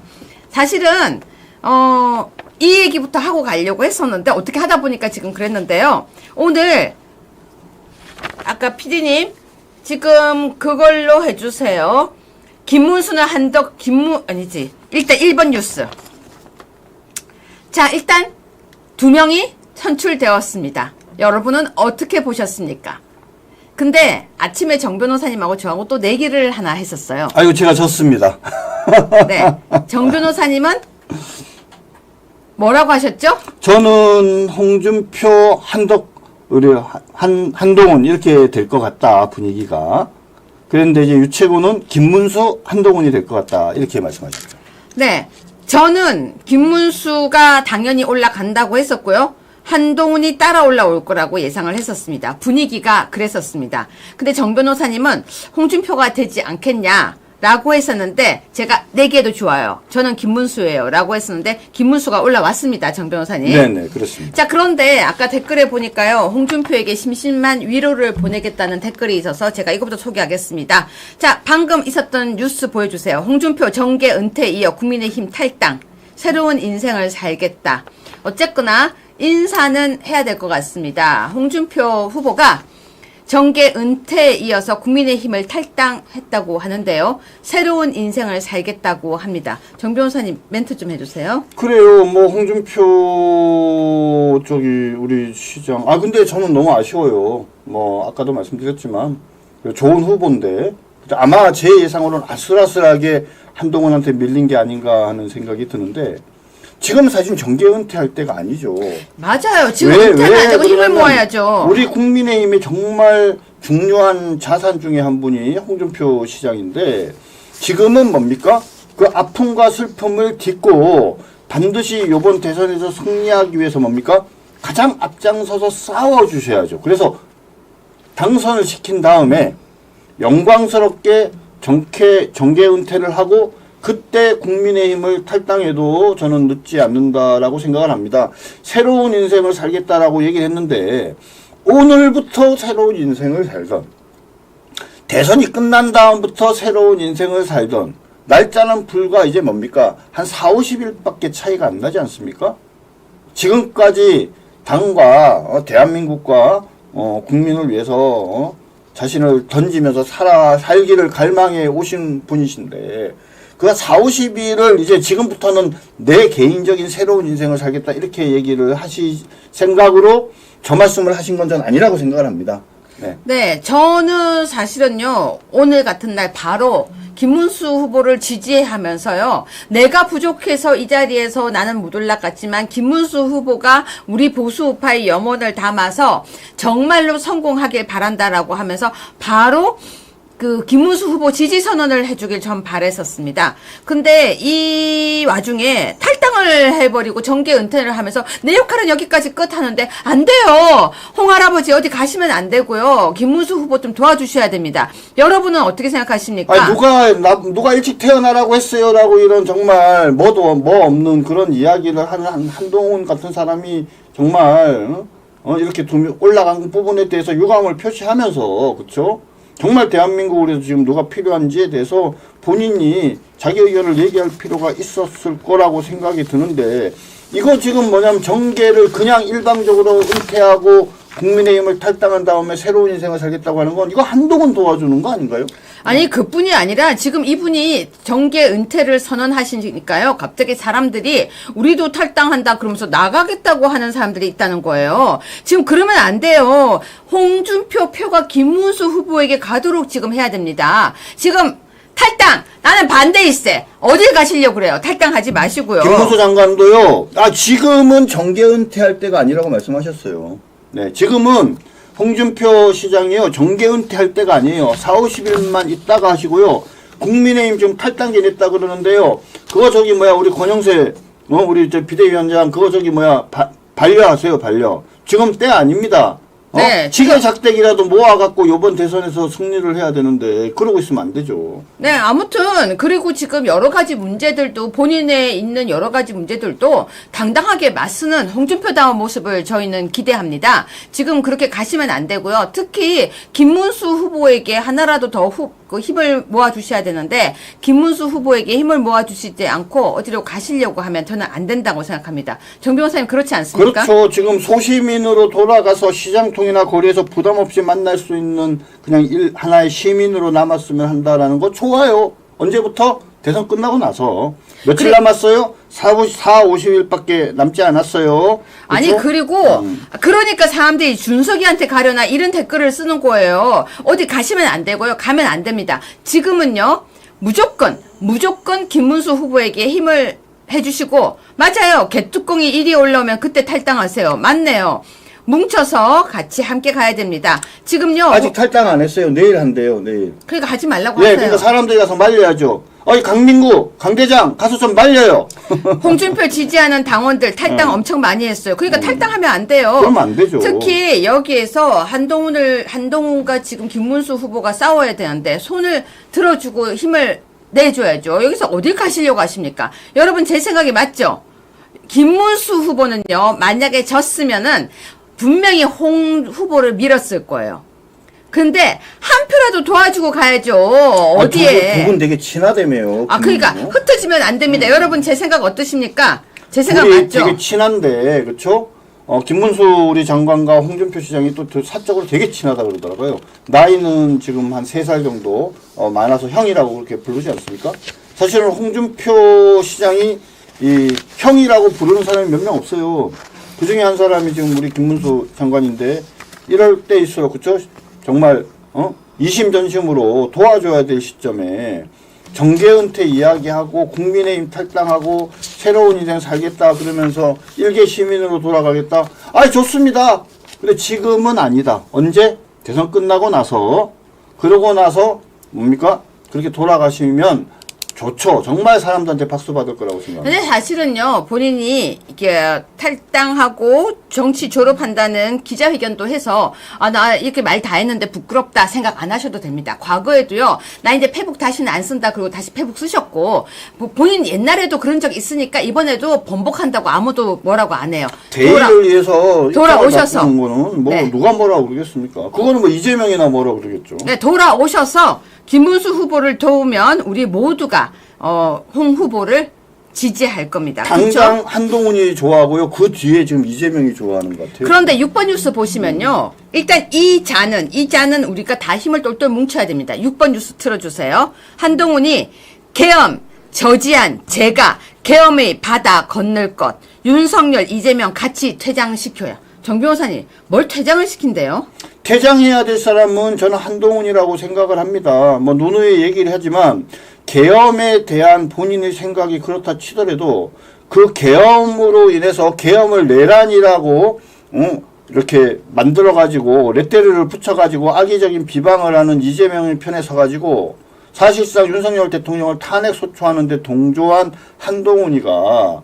사실은 이 얘기부터 하고 가려고 했었는데 어떻게 하다 보니까 지금 그랬는데요. 오늘 아까 PD님 지금 그걸로 해주세요. 김문수는 일단 1번 뉴스. 자, 일단 2명이 선출되었습니다. 여러분은 어떻게 보셨습니까? 근데 아침에 정 변호사님하고 저하고 또 내기를 하나 했었어요. 아이고 제가 졌습니다. 네, 정 변호사님은 뭐라고 하셨죠? 저는 홍준표, 한동훈 이렇게 될 것 같다 분위기가. 그런데 이제 유채구는 김문수, 한동훈이 될 것 같다 이렇게 말씀하셨죠. 네, 저는 김문수가 당연히 올라간다고 했었고요. 한동훈이 따라 올라올 거라고 예상을 했었습니다. 분위기가 그랬었습니다. 근데 정 변호사님은 홍준표가 되지 않겠냐 라고 했었는데 제가 내기에도 좋아요. 저는 김문수예요. 라고 했었는데 김문수가 올라왔습니다. 정 변호사님. 네네 그렇습니다. 자 그런데 아까 댓글에 보니까요. 홍준표에게 심심한 위로를 보내겠다는 댓글이 있어서 제가 이것부터 소개하겠습니다. 자 방금 있었던 뉴스 보여주세요. 홍준표 정계 은퇴 이어 국민의힘 탈당. 새로운 인생을 살겠다. 어쨌거나 인사는 해야 될 것 같습니다. 홍준표 후보가 정계 은퇴에 이어서 국민의힘을 탈당했다고 하는데요. 새로운 인생을 살겠다고 합니다. 정 변호사님 멘트 좀 해주세요. 그래요. 뭐 홍준표 우리 시장 근데 저는 너무 아쉬워요. 뭐 아까도 말씀드렸지만 좋은 후보인데 아마 제 예상으로는 아슬아슬하게 한동훈한테 밀린 게 아닌가 하는 생각이 드는데 지금 사실 정계 은퇴할 때가 아니죠. 맞아요. 지금 은퇴는 안 되고 힘을 모아야죠. 우리 국민의힘의 정말 중요한 자산 중에 한 분이 홍준표 시장인데 지금은 뭡니까? 그 아픔과 슬픔을 딛고 반드시 이번 대선에서 승리하기 위해서 뭡니까? 가장 앞장서서 싸워주셔야죠. 그래서 당선을 시킨 다음에 영광스럽게 정계 은퇴를 하고 그때 국민의힘을 탈당해도 저는 늦지 않는다라고 생각을 합니다. 새로운 인생을 살겠다라고 얘기를 했는데 오늘부터 새로운 인생을 살던 대선이 끝난 다음부터 새로운 인생을 살던 날짜는 불과 이제 뭡니까? 한 4, 50일밖에 차이가 안 나지 않습니까? 지금까지 당과 대한민국과 국민을 위해서 자신을 던지면서 살기를 갈망해 오신 분이신데 그 4, 50일을 이제 지금부터는 내 개인적인 새로운 인생을 살겠다 이렇게 얘기를 생각으로 저 말씀을 하신 건 전 아니라고 생각을 합니다. 네, 저는 사실은요 오늘 같은 날 바로 김문수 후보를 지지하면서요 내가 부족해서 이 자리에서 나는 못 올라갔지만 김문수 후보가 우리 보수 우파의 염원을 담아서 정말로 성공하길 바란다라고 하면서 바로 그 김문수 후보 지지 선언을 해주길 전 바랬었습니다. 근데 이 와중에 탈당을 해버리고 정계 은퇴를 하면서 내 역할은 여기까지 끝 하는데 안 돼요. 홍할아버지 어디 가시면 안 되고요. 김문수 후보 좀 도와주셔야 됩니다. 여러분은 어떻게 생각하십니까? 누가 일찍 태어나라고 했어요라고 이런 정말 뭐 없는 그런 이야기를 하는 한동훈 같은 사람이 정말 이렇게 올라간 부분에 대해서 유감을 표시하면서 그렇죠? 정말 대한민국으로 지금 누가 필요한지에 대해서 본인이 자기 의견을 얘기할 필요가 있었을 거라고 생각이 드는데 이거 지금 뭐냐면 정계를 그냥 일방적으로 은퇴하고 국민의힘을 탈당한 다음에 새로운 인생을 살겠다고 하는 건 이거 한동훈 도와주는 거 아닌가요? 아니 그뿐이 아니라 지금 이분이 정계 은퇴를 선언하시니까요. 갑자기 사람들이 우리도 탈당한다 그러면서 나가겠다고 하는 사람들이 있다는 거예요. 지금 그러면 안 돼요. 홍준표 표가 김문수 후보에게 가도록 지금 해야 됩니다. 지금 탈당! 나는 반대일세. 어딜 가시려고 그래요? 탈당하지 마시고요. 김문수 장관도요. 지금은 정계 은퇴할 때가 아니라고 말씀하셨어요. 네, 지금은 홍준표 시장이요. 정계 은퇴할 때가 아니에요. 4, 50일만 있다가 하시고요. 국민의힘 지금 탈당계 냈다 그러는데요. 그거 우리 권영세, 우리 비대위원장 그거 반려하세요, 반려. 지금 때 아닙니다. 네, 지가 작대기라도 모아갖고 요번 대선에서 승리를 해야 되는데 그러고 있으면 안 되죠. 네, 아무튼 그리고 지금 여러 가지 문제들도 본인에 있는 여러 가지 문제들도 당당하게 맞서는 홍준표다운 모습을 저희는 기대합니다. 지금 그렇게 가시면 안 되고요. 특히 김문수 후보에게 하나라도 더 힘을 모아주셔야 되는데 김문수 후보에게 힘을 모아주시지 않고 어디로 가시려고 하면 저는 안 된다고 생각합니다. 정 변호사님 그렇지 않습니까? 그렇죠. 지금 소시민으로 돌아가서 시장통이나 거리에서 부담 없이 만날 수 있는 그냥 하나의 시민으로 남았으면 한다라는 거 좋아요. 언제부터? 대선 끝나고 나서. 며칠 남았어요? 4, 50일밖에 남지 않았어요. 그렇죠? 아니 그리고 그러니까 사람들이 준석이한테 가려나 이런 댓글을 쓰는 거예요. 어디 가시면 안 되고요. 가면 안 됩니다. 지금은요. 무조건 김문수 후보에게 힘을 해주시고 맞아요. 개뚜껑이 1위 올라오면 그때 탈당하세요. 맞네요. 뭉쳐서 같이 함께 가야 됩니다. 지금요. 아직 탈당 안 했어요. 내일 한대요. 내일. 그러니까 하지 말라고 네, 하세요. 그러니까 사람들이 가서 말려야죠. 강민구, 강대장 가서 좀 말려요. 홍준표 지지하는 당원들 탈당 엄청 많이 했어요. 그러니까 탈당하면 안 돼요. 그러면 안 되죠. 특히 여기에서 한동훈과 지금 김문수 후보가 싸워야 되는데 손을 들어주고 힘을 내줘야죠. 여기서 어딜 가시려고 하십니까? 여러분 제 생각이 맞죠? 김문수 후보는요, 만약에 졌으면은 분명히 홍 후보를 밀었을 거예요. 근데 한 표라도 도와주고 가야죠. 어디에? 두 분 되게 친하다며요. 그러니까 흩어지면 안 됩니다. 여러분 제 생각 어떠십니까? 제 생각 맞죠? 되게 친한데, 그렇죠? 김문수 우리 장관과 홍준표 시장이 또 사적으로 되게 친하다 그러더라고요. 나이는 지금 한 3살 정도 많아서 형이라고 그렇게 부르지 않습니까? 사실은 홍준표 시장이 이 형이라고 부르는 사람이 몇 명 없어요. 그 중에 한 사람이 지금 우리 김문수 장관인데 이럴 때일수록 그렇죠? 정말 이심전심으로 도와줘야 될 시점에 정계 은퇴 이야기하고 국민의힘 탈당하고 새로운 인생 살겠다 그러면서 일개 시민으로 돌아가겠다. 좋습니다. 근데 지금은 아니다. 언제? 대선 끝나고 나서 그러고 나서 뭡니까? 그렇게 돌아가시면 좋죠. 정말 사람들한테 박수 받을 거라고 생각합니다. 근데 사실은요, 본인이 이게 탈당하고 정치 졸업한다는 기자회견도 해서, 나 이렇게 말 다 했는데 부끄럽다 생각 안 하셔도 됩니다. 과거에도요, 나 이제 페북 다시는 안 쓴다 그러고 다시 페북 쓰셨고, 본인 옛날에도 그런 적 있으니까 이번에도 번복한다고 아무도 뭐라고 안 해요. 대의를 위해서 돌아오셔서. 거는 뭐 네. 누가 뭐라고 그러겠습니까? 그거는 뭐 이재명이나 뭐라고 그러겠죠. 네, 돌아오셔서 김문수 후보를 도우면 우리 모두가 홍 후보를 지지할 겁니다. 당장 그렇죠? 한동훈이 좋아하고요. 그 뒤에 지금 이재명이 좋아하는 것 같아요. 그런데 6번 뉴스 보시면요. 일단 이 자는 우리가 다 힘을 똘똘 뭉쳐야 됩니다. 6번 뉴스 틀어주세요. 한동훈이 계엄, 저지한, 제가 계엄의 바다 건널 것. 윤석열, 이재명 같이 퇴장시켜요. 정 변호사님, 뭘 퇴장을 시킨대요? 퇴장해야 될 사람은 저는 한동훈이라고 생각을 합니다. 뭐 누누이 얘기를 하지만 계엄에 대한 본인의 생각이 그렇다 치더라도 그 계엄으로 인해서 계엄을 내란이라고 이렇게 만들어가지고 레테르를 붙여가지고 악의적인 비방을 하는 이재명의 편에 서가지고 사실상 윤석열 대통령을 탄핵 소추하는데 동조한 한동훈이가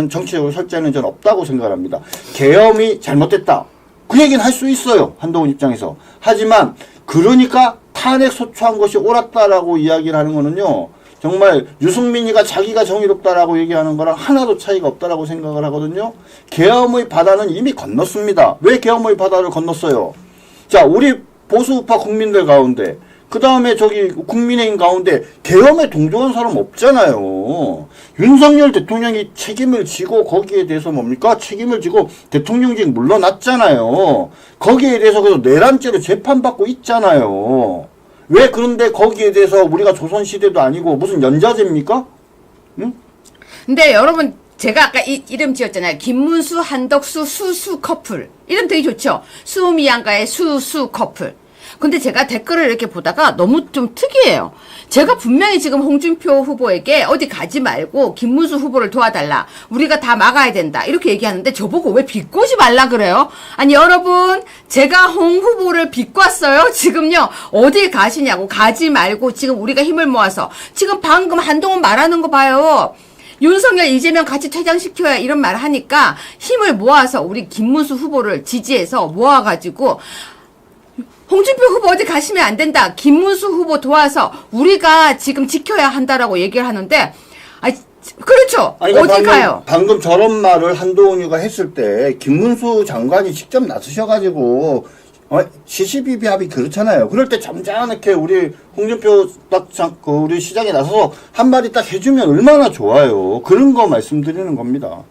정치적으로 설 자리는 전 없다고 생각합니다. 계엄이 잘못됐다. 그 얘기는 할 수 있어요. 한동훈 입장에서. 하지만 그러니까 탄핵 소추한 것이 옳았다라고 이야기를 하는 거는요. 정말 유승민이가 자기가 정의롭다라고 얘기하는 거랑 하나도 차이가 없다라고 생각을 하거든요. 계엄의 바다는 이미 건넜습니다. 왜 계엄의 바다를 건넜어요? 자, 우리 보수우파 국민들 가운데 그 다음에 국민의힘 가운데 계엄에 동조한 사람 없잖아요. 윤석열 대통령이 책임을 지고 거기에 대해서 뭡니까? 책임을 지고 대통령직 물러났잖아요. 거기에 대해서 그래서 내란죄로 재판받고 있잖아요. 왜 그런데 거기에 대해서 우리가 조선시대도 아니고 무슨 연좌제입니까? 응? 근데 여러분, 제가 아까 이름 지었잖아요. 김문수, 한덕수, 수수 커플. 이름 되게 좋죠? 수미양가의 수수 커플. 근데 제가 댓글을 이렇게 보다가 너무 좀 특이해요. 제가 분명히 지금 홍준표 후보에게 어디 가지 말고 김문수 후보를 도와달라. 우리가 다 막아야 된다. 이렇게 얘기하는데 저보고 왜 비꼬지 말라 그래요? 아니 여러분, 제가 홍 후보를 비꼬았어요. 지금요. 어디 가시냐고. 가지 말고 지금 우리가 힘을 모아서. 지금 방금 한동훈 말하는 거 봐요. 윤석열, 이재명 같이 퇴장시켜야 이런 말 하니까 힘을 모아서 우리 김문수 후보를 지지해서 모아가지고 홍준표 후보 어디 가시면 안 된다. 김문수 후보 도와서 우리가 지금 지켜야 한다라고 얘기를 하는데, 그렇죠. 어디 가요? 방금 저런 말을 한동훈이가 했을 때 김문수 장관이 직접 나서셔가지고 시시비비합이 그렇잖아요. 그럴 때 점잖게 우리 홍준표 우리 시장에 나서서 한마디 딱 해주면 얼마나 좋아요. 그런 거 말씀드리는 겁니다.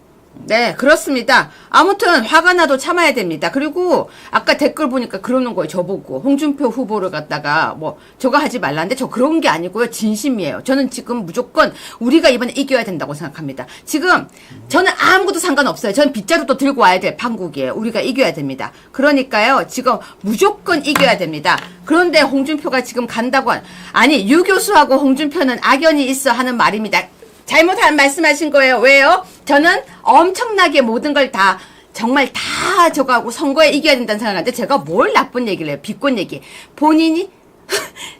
네, 그렇습니다. 아무튼 화가 나도 참아야 됩니다. 그리고 아까 댓글 보니까 그러는 거예요. 저보고 홍준표 후보를 갖다가 저거 하지 말라는데 저 그런 게 아니고요. 진심이에요. 저는 지금 무조건 우리가 이번에 이겨야 된다고 생각합니다. 지금 저는 아무것도 상관없어요. 저는 빗자루도 들고 와야 될 판국이에요. 우리가 이겨야 됩니다. 그러니까요. 지금 무조건 이겨야 됩니다. 그런데 홍준표가 지금 간다고 아니 유 교수하고 홍준표는 악연이 있어 하는 말입니다. 잘못한 말씀하신 거예요. 왜요? 저는 엄청나게 모든 걸 다 정말 다 저거하고 선거에 이겨야 된다는 생각하는데 제가 뭘 나쁜 얘기를 해요. 비꼰 얘기. 본인이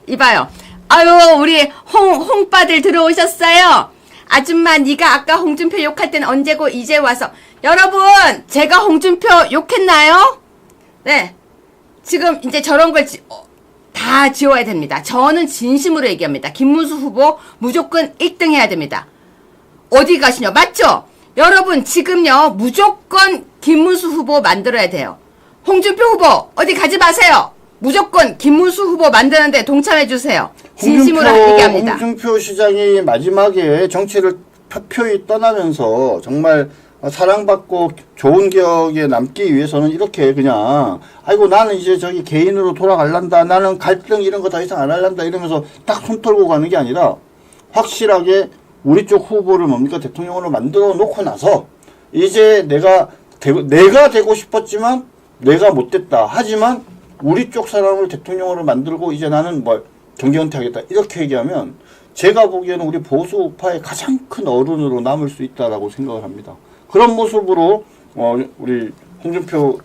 이봐요. 아유 우리 홍빠들 들어오셨어요. 아줌마 네가 아까 홍준표 욕할 때는 언제고 이제 와서. 여러분 제가 홍준표 욕했나요? 네. 지금 이제 저런 걸 다 다 지워야 됩니다. 저는 진심으로 얘기합니다. 김문수 후보 무조건 1등 해야 됩니다. 어디 가시냐? 맞죠? 여러분 지금요 무조건 김문수 후보 만들어야 돼요. 홍준표 후보 어디 가지 마세요. 무조건 김문수 후보 만드는데 동참해 주세요. 진심으로 얘기합니다. 홍준표 시장이 마지막에 정치를 표표히 떠나면서 정말 사랑받고 좋은 기억에 남기 위해서는 이렇게 그냥 아이고 나는 이제 저기 개인으로 돌아갈란다, 나는 갈등 이런 거 더 이상 안 할란다 이러면서 딱 손 털고 가는 게 아니라 확실하게 우리 쪽 후보를 뭡니까 대통령으로 만들어 놓고 나서 이제 내가 되고 싶었지만 내가 못됐다 하지만 우리 쪽 사람을 대통령으로 만들고 이제 나는 뭐 정계 은퇴하겠다 이렇게 얘기하면 제가 보기에는 우리 보수 우파의 가장 큰 어른으로 남을 수 있다라고 생각을 합니다. 그런 모습으로 우리 홍준표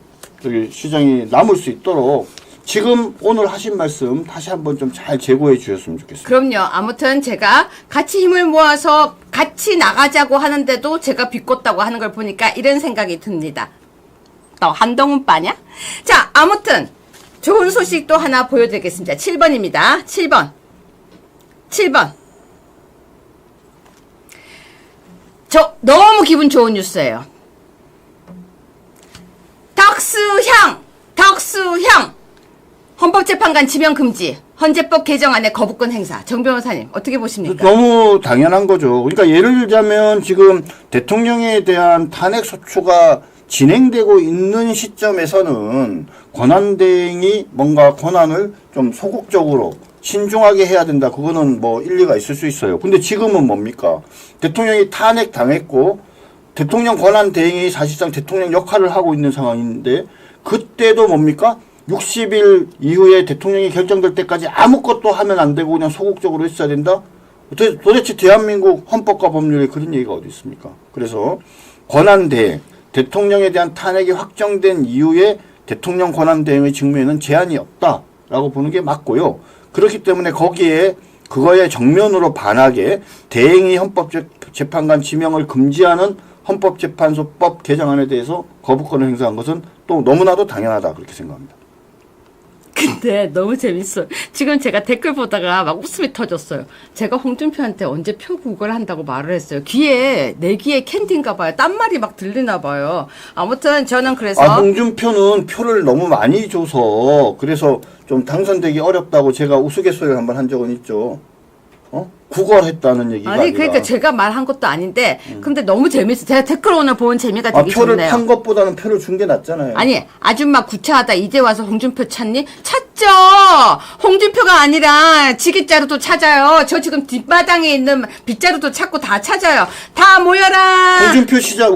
시장이 남을 수 있도록 지금 오늘 하신 말씀 다시 한번 좀 잘 재고해 주셨으면 좋겠습니다. 그럼요. 아무튼 제가 같이 힘을 모아서 같이 나가자고 하는데도 제가 비꼬다고 하는 걸 보니까 이런 생각이 듭니다. 너 한동훈 빠냐? 자, 아무튼 좋은 소식 또 하나 보여드리겠습니다. 7번입니다. 7번. 저 너무 기분 좋은 뉴스예요. 덕수형 헌법재판관 지명 금지 헌재법 개정안의 거부권 행사. 정 변호사님 어떻게 보십니까? 너무 당연한 거죠. 그러니까 예를 들자면 지금 대통령에 대한 탄핵 소추가 진행되고 있는 시점에서는 권한대행이 뭔가 권한을 좀 소극적으로 신중하게 해야 된다. 그거는 뭐 일리가 있을 수 있어요. 근데 지금은 뭡니까? 대통령이 탄핵 당했고 대통령 권한대행이 사실상 대통령 역할을 하고 있는 상황인데 그때도 뭡니까? 60일 이후에 대통령이 결정될 때까지 아무것도 하면 안 되고 그냥 소극적으로 했어야 된다? 도대체 대한민국 헌법과 법률에 그런 얘기가 어디 있습니까? 그래서 권한대행, 대통령에 대한 탄핵이 확정된 이후에 대통령 권한대행의 직무에는 제한이 없다라고 보는 게 맞고요. 그렇기 때문에 그거에 정면으로 반하게 대행이 헌법재판관 지명을 금지하는 헌법재판소법 개정안에 대해서 거부권을 행사한 것은 또 너무나도 당연하다 그렇게 생각합니다. 근데 너무 재밌어요. 지금 제가 댓글 보다가 막 웃음이 터졌어요. 제가 홍준표한테 언제 표 구걸한다고 말을 했어요. 내 귀에 캔디인가 봐요. 딴 말이 막 들리나 봐요. 아무튼 저는 그래서 홍준표는 표를 너무 많이 줘서 그래서 좀 당선되기 어렵다고 제가 우스갯소리를 한번 한 적은 있죠. 구걸했다는 얘기가 아니 그러니까 제가 말한 것도 아닌데 근데 너무 재밌어요. 제가 댓글 오늘 본 재미가 되게 표를 좋네요. 판 것보다는 표를 준 게 낫잖아요. 아니 아줌마 구차하다 이제 와서 홍준표 찾니? 찾죠. 홍준표가 아니라 지게자루도 찾아요. 저 지금 뒷마당에 있는 빗자루도 찾고 다 찾아요. 다 모여라.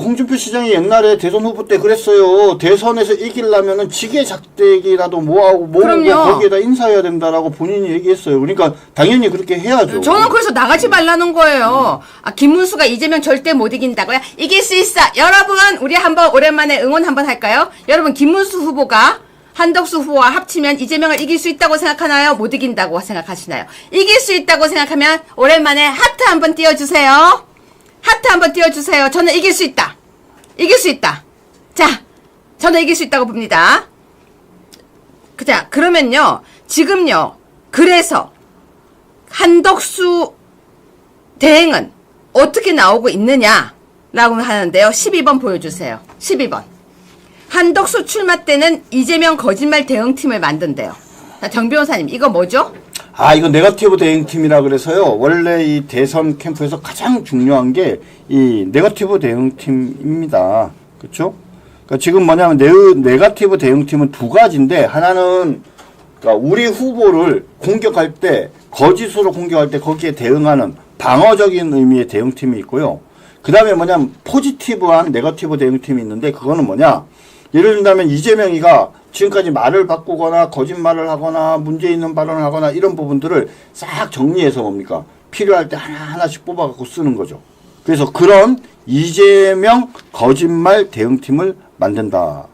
홍준표 시장이 옛날에 대선 후보 때 그랬어요. 대선에서 이기려면은 지게 작대기라도 모으고 거기에다 인사해야 된다라고 본인이 얘기했어요. 그러니까 당연히 그렇게 해야죠. 저는 그래서 나가지 말라는 거예요. 김문수가 이재명 절대 못 이긴다고요? 이길 수 있어. 여러분 우리 한번 오랜만에 응원 한번 할까요? 여러분 김문수 후보가 한덕수 후보와 합치면 이재명을 이길 수 있다고 생각하나요? 못 이긴다고 생각하시나요? 이길 수 있다고 생각하면 오랜만에 하트 한번 띄워주세요. 하트 한번 띄워주세요. 저는 이길 수 있다. 이길 수 있다. 자, 저는 이길 수 있다고 봅니다. 자, 그러면요. 지금요. 그래서 한덕수 대행은 어떻게 나오고 있느냐라고 하는데요. 12번 보여주세요. 12번. 한덕수 출마 때는 이재명 거짓말 대응팀을 만든대요. 정 변호사님 이거 뭐죠? 이거 네거티브 대응팀이라 그래서요. 원래 이 대선 캠프에서 가장 중요한 게 이 네거티브 대응팀입니다. 그렇죠? 그러니까 지금 뭐냐면 네거티브 대응팀은 두 가지인데 하나는 그러니까 우리 후보를 공격할 때 거짓으로 공격할 때 거기에 대응하는 방어적인 의미의 대응팀이 있고요. 그 다음에 뭐냐면 포지티브한 네거티브 대응팀이 있는데 그거는 뭐냐? 예를 든다면 이재명이가 지금까지 말을 바꾸거나 거짓말을 하거나 문제 있는 발언을 하거나 이런 부분들을 싹 정리해서 뭡니까? 필요할 때 하나하나씩 뽑아갖고 쓰는 거죠. 그래서 그런 이재명 거짓말 대응팀을 만든다.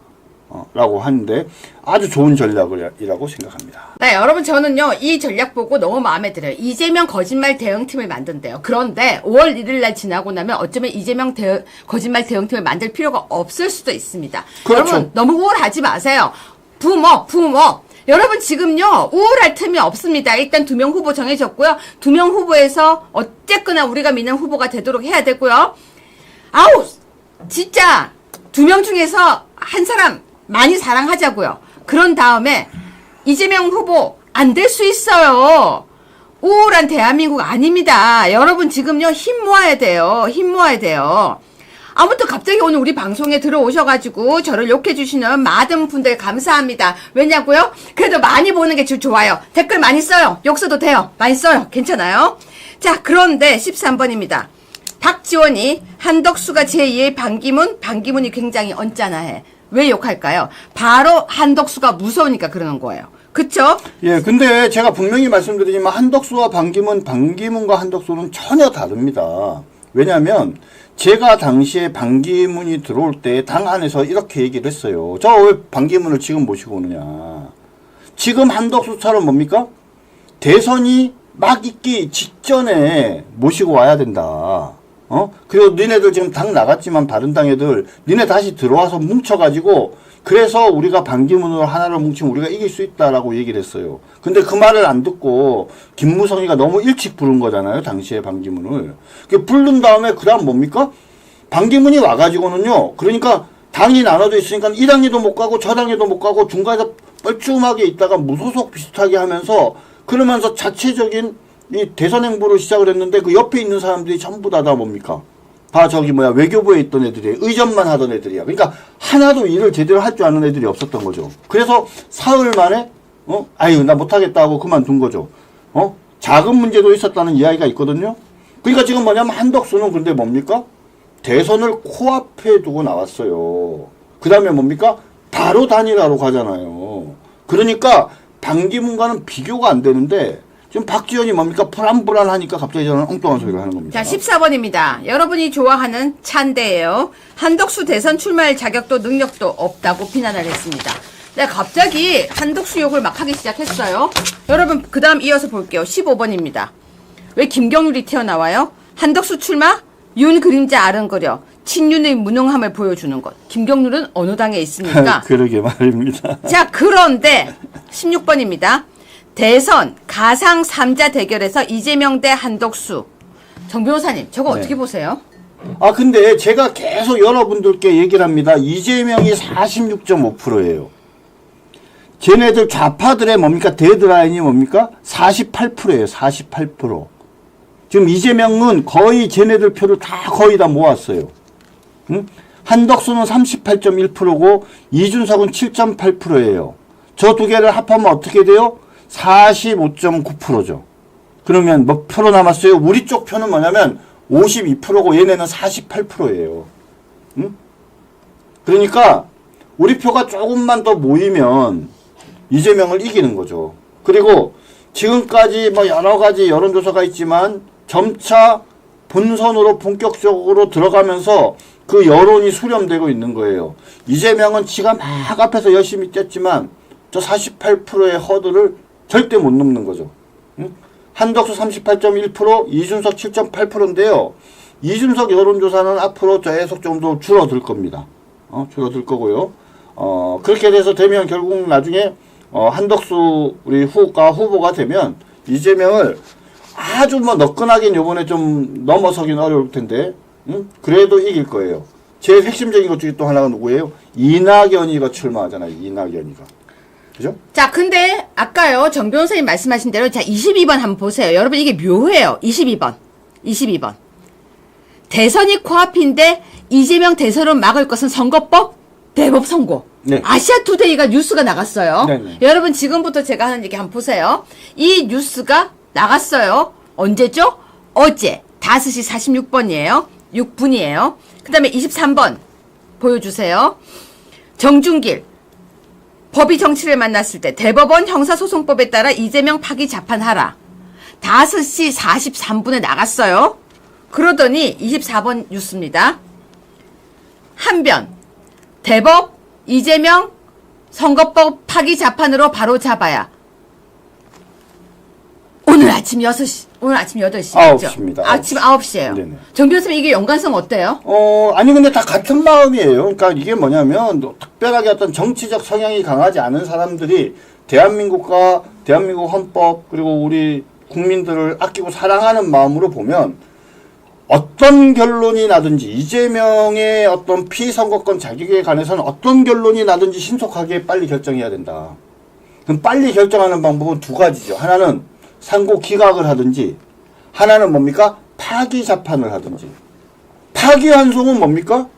라고 하는데 아주 좋은 전략이라고 생각합니다. 네, 여러분 저는요 이 전략 보고 너무 마음에 들어요. 이재명 거짓말 대응팀을 만든대요. 그런데 5월 1일 날 지나고 나면 어쩌면 이재명 거짓말 대응팀을 만들 필요가 없을 수도 있습니다. 그렇죠. 여러분 너무 우월하지 마세요. 부모 여러분 지금요 우울할 틈이 없습니다. 일단 2명 후보 정해졌고요. 2명 후보에서 어쨌거나 우리가 믿는 후보가 되도록 해야 되고요. 아우 진짜 2명 중에서 한 사람 많이 사랑하자고요. 그런 다음에 이재명 후보 안 될 수 있어요. 우울한 대한민국 아닙니다. 여러분 지금요 힘 모아야 돼요. 힘 모아야 돼요. 아무튼 갑자기 오늘 우리 방송에 들어오셔가지고 저를 욕해주시는 많은 분들 감사합니다. 왜냐고요? 그래도 많이 보는 게 좋아요. 댓글 많이 써요. 욕 써도 돼요. 많이 써요. 괜찮아요? 자, 그런데 13번입니다. 박지원이 한덕수가 제2의 반기문이 굉장히 언짢아해. 왜 욕할까요? 바로 한덕수가 무서우니까 그러는 거예요. 그쵸? 예, 근데 제가 분명히 말씀드리지만 한덕수와 반기문과 한덕수는 전혀 다릅니다. 왜냐하면 제가 당시에 반기문이 들어올 때 당 안에서 이렇게 얘기를 했어요. 저 왜 반기문을 지금 모시고 오느냐. 지금 한덕수처럼 뭡니까? 대선이 막 있기 직전에 모시고 와야 된다. 그리고 니네들 지금 당 나갔지만 바른당 애들 니네 다시 들어와서 뭉쳐가지고 그래서 우리가 반기문으로 하나를 뭉치면 우리가 이길 수 있다라고 얘기를 했어요. 근데 그 말을 안 듣고 김무성이가 너무 일찍 부른 거잖아요. 당시에 반기문을. 부른 다음에 그 다음 뭡니까? 반기문이 와가지고는요. 그러니까 당이 나눠져 있으니까 이 당에도 못 가고 저 당에도 못 가고 중간에서 뻘쭘하게 있다가 무소속 비슷하게 하면서 그러면서 자체적인 이 대선 행보를 시작을 했는데 그 옆에 있는 사람들이 전부 다 뭡니까? 다 외교부에 있던 애들이에요. 의전만 하던 애들이야. 그러니까 하나도 일을 제대로 할 줄 아는 애들이 없었던 거죠. 그래서 사흘 만에 아유 나 못하겠다 하고 그만둔 거죠. 자금 문제도 있었다는 이야기가 있거든요. 그러니까 지금 뭐냐면 한덕수는 근데 뭡니까? 대선을 코앞에 두고 나왔어요. 그 다음에 뭡니까? 바로 단일화로 가잖아요. 그러니까 반기문과는 비교가 안 되는데 지금 박지원이 뭡니까? 불안불안하니까 갑자기 저는 엉뚱한 소리를 하는 겁니다. 자, 14번입니다. 여러분이 좋아하는 찬대예요. 한덕수 대선 출마할 자격도 능력도 없다고 비난을 했습니다. 네, 갑자기 한덕수 욕을 막 하기 시작했어요. 여러분, 그 다음 이어서 볼게요. 15번입니다. 왜 김경률이 튀어나와요? 한덕수 출마? 윤 그림자 아른거려. 친윤의 무능함을 보여주는 것. 김경률은 어느 당에 있습니까? 그러게 말입니다. 자, 그런데 16번입니다. 대선 가상 3자 대결에서 이재명 대 한덕수. 정 변호사님, 저거 어떻게 보세요? 근데 제가 계속 여러분들께 얘기를 합니다. 이재명이 46.5%예요. 쟤네들 좌파들의 뭡니까? 데드라인이 뭡니까? 48%예요. 48%. 지금 이재명은 거의 쟤네들 표를 거의 다 모았어요. 응? 한덕수는 38.1%고 이준석은 7.8%예요. 저 두 개를 합하면 어떻게 돼요? 45.9%죠. 그러면 몇 표로 남았어요? 우리 쪽 표는 뭐냐면 52%고 얘네는 48%예요. 응? 그러니까 우리 표가 조금만 더 모이면 이재명을 이기는 거죠. 그리고 지금까지 여러 가지 여론조사가 있지만 점차 본선으로 본격적으로 들어가면서 그 여론이 수렴되고 있는 거예요. 이재명은 지가 막 앞에서 열심히 뛰었지만 저 48%의 허들을 절대 못 넘는 거죠. 응? 한덕수 38.1%, 이준석 7.8%인데요. 이준석 여론조사는 앞으로 계속 좀 더 줄어들 겁니다. 줄어들 거고요. 그렇게 돼서 되면 결국 나중에 한덕수 우리 후보가 되면 이재명을 아주 너끈하게 요번에 좀 넘어서긴 어려울 텐데, 응? 그래도 이길 거예요. 제일 핵심적인 것 중에 또 하나가 누구예요? 이낙연이가 출마하잖아요. 이낙연이가. 그죠? 자, 근데 아까요 정 변호사님 말씀하신 대로 자 22번 한번 보세요. 여러분 이게 묘해요. 22번. 대선이 코앞인데 이재명 대선을 막을 것은 선거법, 대법 선고. 네. 아시아투데이가 뉴스가 나갔어요. 네네. 여러분 지금부터 제가 하는 얘기 한번 보세요. 이 뉴스가 나갔어요. 언제죠? 어제 5시 46번이에요. 6분이에요. 그 다음에 23번 보여주세요. 정준길. 법이 정치를 만났을 때 대법원 형사소송법에 따라 이재명 파기 재판하라. 5시 43분에 나갔어요. 그러더니 24번 뉴스입니다. 한변. 대법 이재명 선거법 파기 재판으로 바로 잡아야. 오늘 아침 6시, 오늘 아침 8시. 9시입니다. 아침 9시예요. 네네. 정 교수님 이게 연관성 어때요? 아니 근데 다 같은 마음이에요. 그러니까 이게 뭐냐면 특별하게 어떤 정치적 성향이 강하지 않은 사람들이 대한민국과 대한민국 헌법 그리고 우리 국민들을 아끼고 사랑하는 마음으로 보면 어떤 결론이 나든지 이재명의 어떤 피선거권 자격에 관해서는 어떤 결론이 나든지 신속하게 빨리 결정해야 된다. 그럼 빨리 결정하는 방법은 두 가지죠. 하나는 상고 기각을 하든지 하나는 뭡니까? 파기 재판을 하든지. 파기환송은 뭡니까?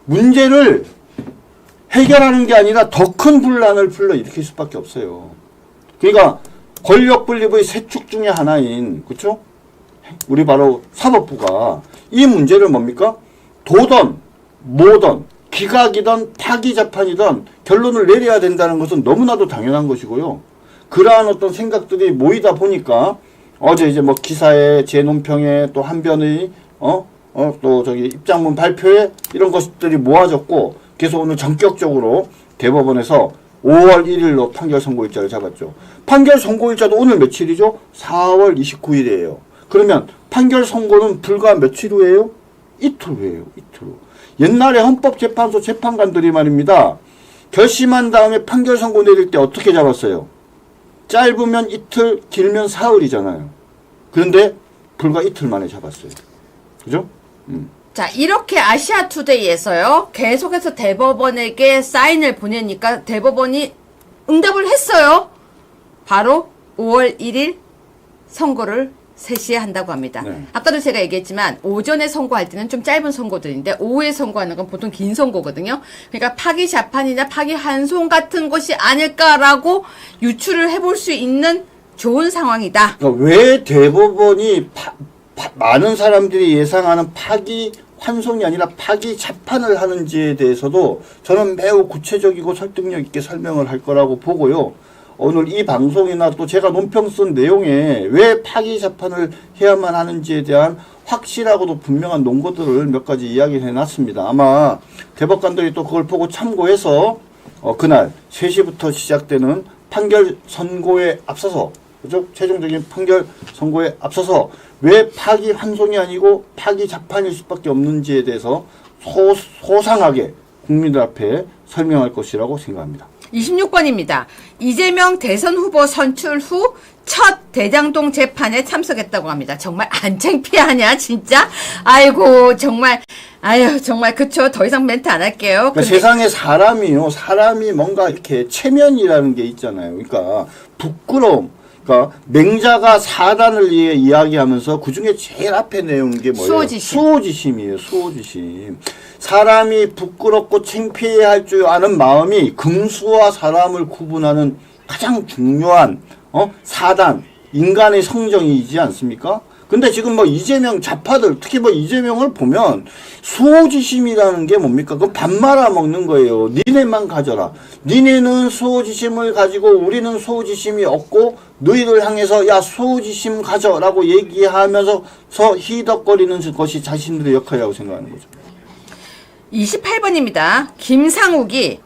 문제를 해결하는 게 아니라 더 큰 분란을 불러일으킬 수밖에 없어요. 그러니까 권력 분립의 세 축 중에 하나인 그렇죠? 우리 바로 사법부가 이 문제를 뭡니까? 도던 뭐던 기각이든 파기 재판이든 결론을 내려야 된다는 것은 너무나도 당연한 것이고요. 그러한 어떤 생각들이 모이다 보니까 어제 이제 뭐 기사에 제 논평에 또 한변의 또 저기 입장문 발표에 이런 것들이 모아졌고 그래서 오늘 전격적으로 대법원에서 5월 1일로 판결 선고일자를 잡았죠. 판결 선고일자도 오늘 며칠이죠? 4월 29일이에요. 그러면 판결 선고는 불과 며칠 후에요? 이틀 후에요. 이틀 후. 옛날에 헌법재판소 재판관들이 말입니다. 결심한 다음에 판결 선고 내릴 때 어떻게 잡았어요? 짧으면 이틀, 길면 사흘이잖아요. 그런데 불과 이틀 만에 잡았어요. 그죠? 자, 이렇게 아시아투데이에서요, 계속해서 대법원에게 사인을 보내니까 대법원이 응답을 했어요. 바로 5월 1일 선고를 3시에 한다고 합니다. 네. 아까도 제가 얘기했지만 오전에 선고할 때는 좀 짧은 선고들인데 오후에 선고하는 건 보통 긴 선고거든요. 그러니까 파기 재판이나 파기 환송 같은 것이 아닐까라고 유추를 해볼 수 있는 좋은 상황이다. 그러니까 왜 대법원이 많은 사람들이 예상하는 파기 환송이 아니라 파기 재판을 하는지에 대해서도 저는 매우 구체적이고 설득력 있게 설명을 할 거라고 보고요. 오늘 이 방송이나 또 제가 논평 쓴 내용에 왜 파기 재판을 해야만 하는지에 대한 확실하고도 분명한 논거들을 몇 가지 이야기를 해놨습니다. 아마 대법관들이 또 그걸 보고 참고해서 그날 3시부터 시작되는 판결 선고에 앞서서 그죠? 최종적인 판결 선고에 앞서서 왜 파기 환송이 아니고 파기 재판일 수밖에 없는지에 대해서 소상하게 국민들 앞에 설명할 것이라고 생각합니다. 26번입니다. 이재명 대선 후보 선출 후 첫 대장동 재판에 참석했다고 합니다. 정말 안 창피하냐 진짜? 아이고 정말 아유 정말 그쵸. 더 이상 멘트 안 할게요. 그러니까 세상에 사람이 뭔가 이렇게 체면이라는 게 있잖아요. 그러니까 부끄러움. 그러니까 맹자가 사단을 이야기하면서 그 중에 제일 앞에 내놓은 게 뭐예요? 수호지심이에요. 수호지심. 사람이 부끄럽고 창피해할 줄 아는 마음이 금수와 사람을 구분하는 가장 중요한 사단, 인간의 성정이지 않습니까? 근데 지금 뭐 이재명 좌파들, 특히 뭐 이재명을 보면 수호지심이라는 게 뭡니까? 그거 밥 말아 먹는 거예요. 니네만 가져라. 니네는 수호지심을 가지고 우리는 수호지심이 없고 너희를 향해서 야 수호지심 가져라고 얘기하면서 희덕거리는 것이 자신들의 역할이라고 생각하는 거죠. 28번입니다. 김상욱이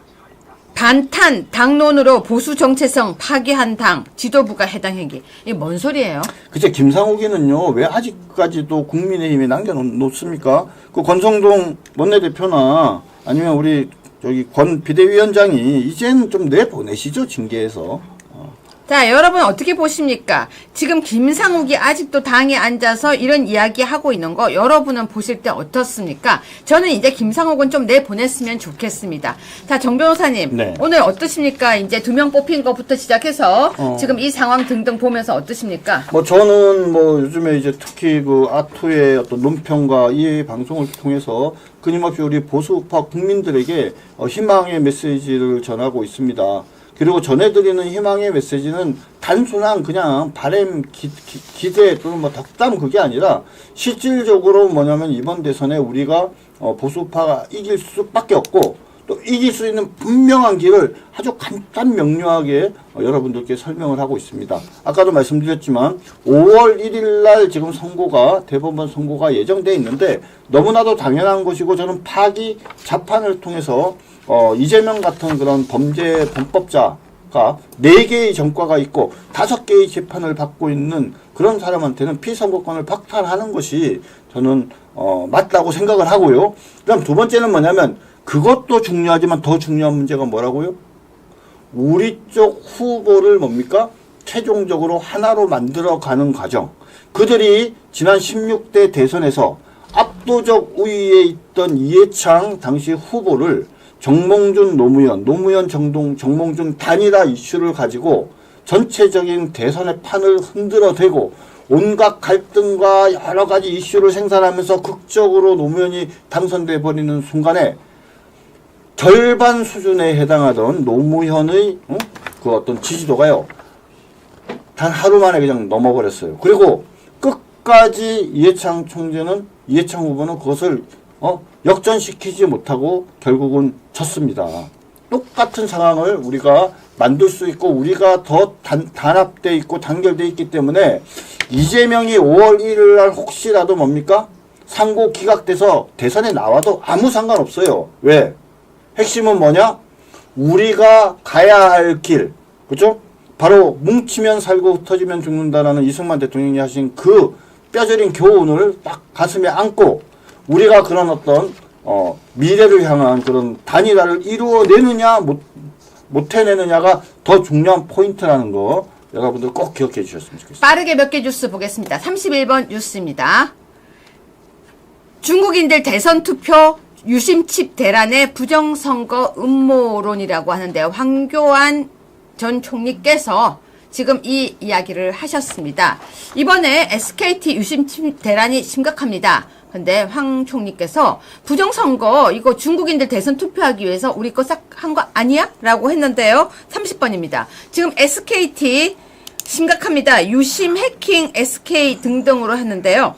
반탄 당론으로 보수 정체성 파기한 당 지도부가 해당 행위. 이게 뭔 소리예요? 그치, 김상욱이는요, 왜 아직까지도 국민의힘에 남겨놓습니까? 그 권성동 원내대표나 아니면 우리 권 비대위원장이 이제는 좀 내보내시죠, 징계해서. 자, 여러분 어떻게 보십니까? 지금 김상욱이 아직도 당에 앉아서 이런 이야기 하고 있는 거 여러분은 보실 때 어떻습니까? 저는 이제 김상욱은 좀 내보냈으면 좋겠습니다. 자, 정 변호사님. 네. 오늘 어떠십니까? 이제 2명 뽑힌 것부터 시작해서 지금 이 상황 등등 보면서 어떠십니까? 저는 요즘에 이제 특히 그 아투의 어떤 논평과 이 방송을 통해서 끊임없이 우리 보수파 국민들에게 희망의 메시지를 전하고 있습니다. 그리고 전해드리는 희망의 메시지는 단순한 그냥 바람, 기대 또는 덕담 그게 아니라 실질적으로 뭐냐면 이번 대선에 우리가 보수파가 이길 수밖에 없고 또 이길 수 있는 분명한 길을 아주 간단 명료하게 여러분들께 설명을 하고 있습니다. 아까도 말씀드렸지만 5월 1일 날 지금 대법원 선고가 예정되어 있는데 너무나도 당연한 것이고 저는 파기 재판을 통해서 이재명 같은 그런 범법자가 4개의 전과가 있고 5개의 재판을 받고 있는 그런 사람한테는 피선거권을 박탈하는 것이 저는 맞다고 생각을 하고요. 그다음 두 번째는 뭐냐면 그것도 중요하지만 더 중요한 문제가 뭐라고요? 우리 쪽 후보를 뭡니까? 최종적으로 하나로 만들어가는 과정. 그들이 지난 16대 대선에서 압도적 우위에 있던 이해창 당시 후보를 정몽준 노무현 정몽준 단일화 이슈를 가지고 전체적인 대선의 판을 흔들어대고 온갖 갈등과 여러 가지 이슈를 생산하면서 극적으로 노무현이 당선돼 버리는 순간에 절반 수준에 해당하던 노무현의 그 어떤 지지도가요, 단 하루 만에 그냥 넘어버렸어요. 그리고 끝까지 이해창 후보는 그것을 역전시키지 못하고 결국은 졌습니다. 똑같은 상황을 우리가 만들 수 있고 우리가 더 단합돼 있고 단결돼 있기 때문에 이재명이 5월 1일 날 혹시라도 뭡니까? 상고 기각돼서 대선에 나와도 아무 상관없어요. 왜? 핵심은 뭐냐? 우리가 가야 할 길, 그렇죠? 바로 뭉치면 살고 흩어지면 죽는다라는 이승만 대통령이 하신 그 뼈저린 교훈을 딱 가슴에 안고 우리가 그런 어떤 미래를 향한 그런 단일화를 이루어내느냐 못 해내느냐가 더 중요한 포인트라는 거 여러분들 꼭 기억해 주셨으면 좋겠습니다. 빠르게 몇 개 뉴스 보겠습니다. 31번 뉴스입니다. 중국인들 대선 투표 유심칩 대란의 부정선거 음모론이라고 하는데요. 황교안 전 총리께서 지금 이 이야기를 하셨습니다. 이번에 SKT 유심칩 대란이 심각합니다. 근데 황 총리께서 부정선거 이거 중국인들 대선 투표하기 위해서 우리 거 싹 한 거 아니야? 라고 했는데요. 30번입니다. 지금 SKT 심각합니다. 유심 해킹 SK 등등으로 했는데요.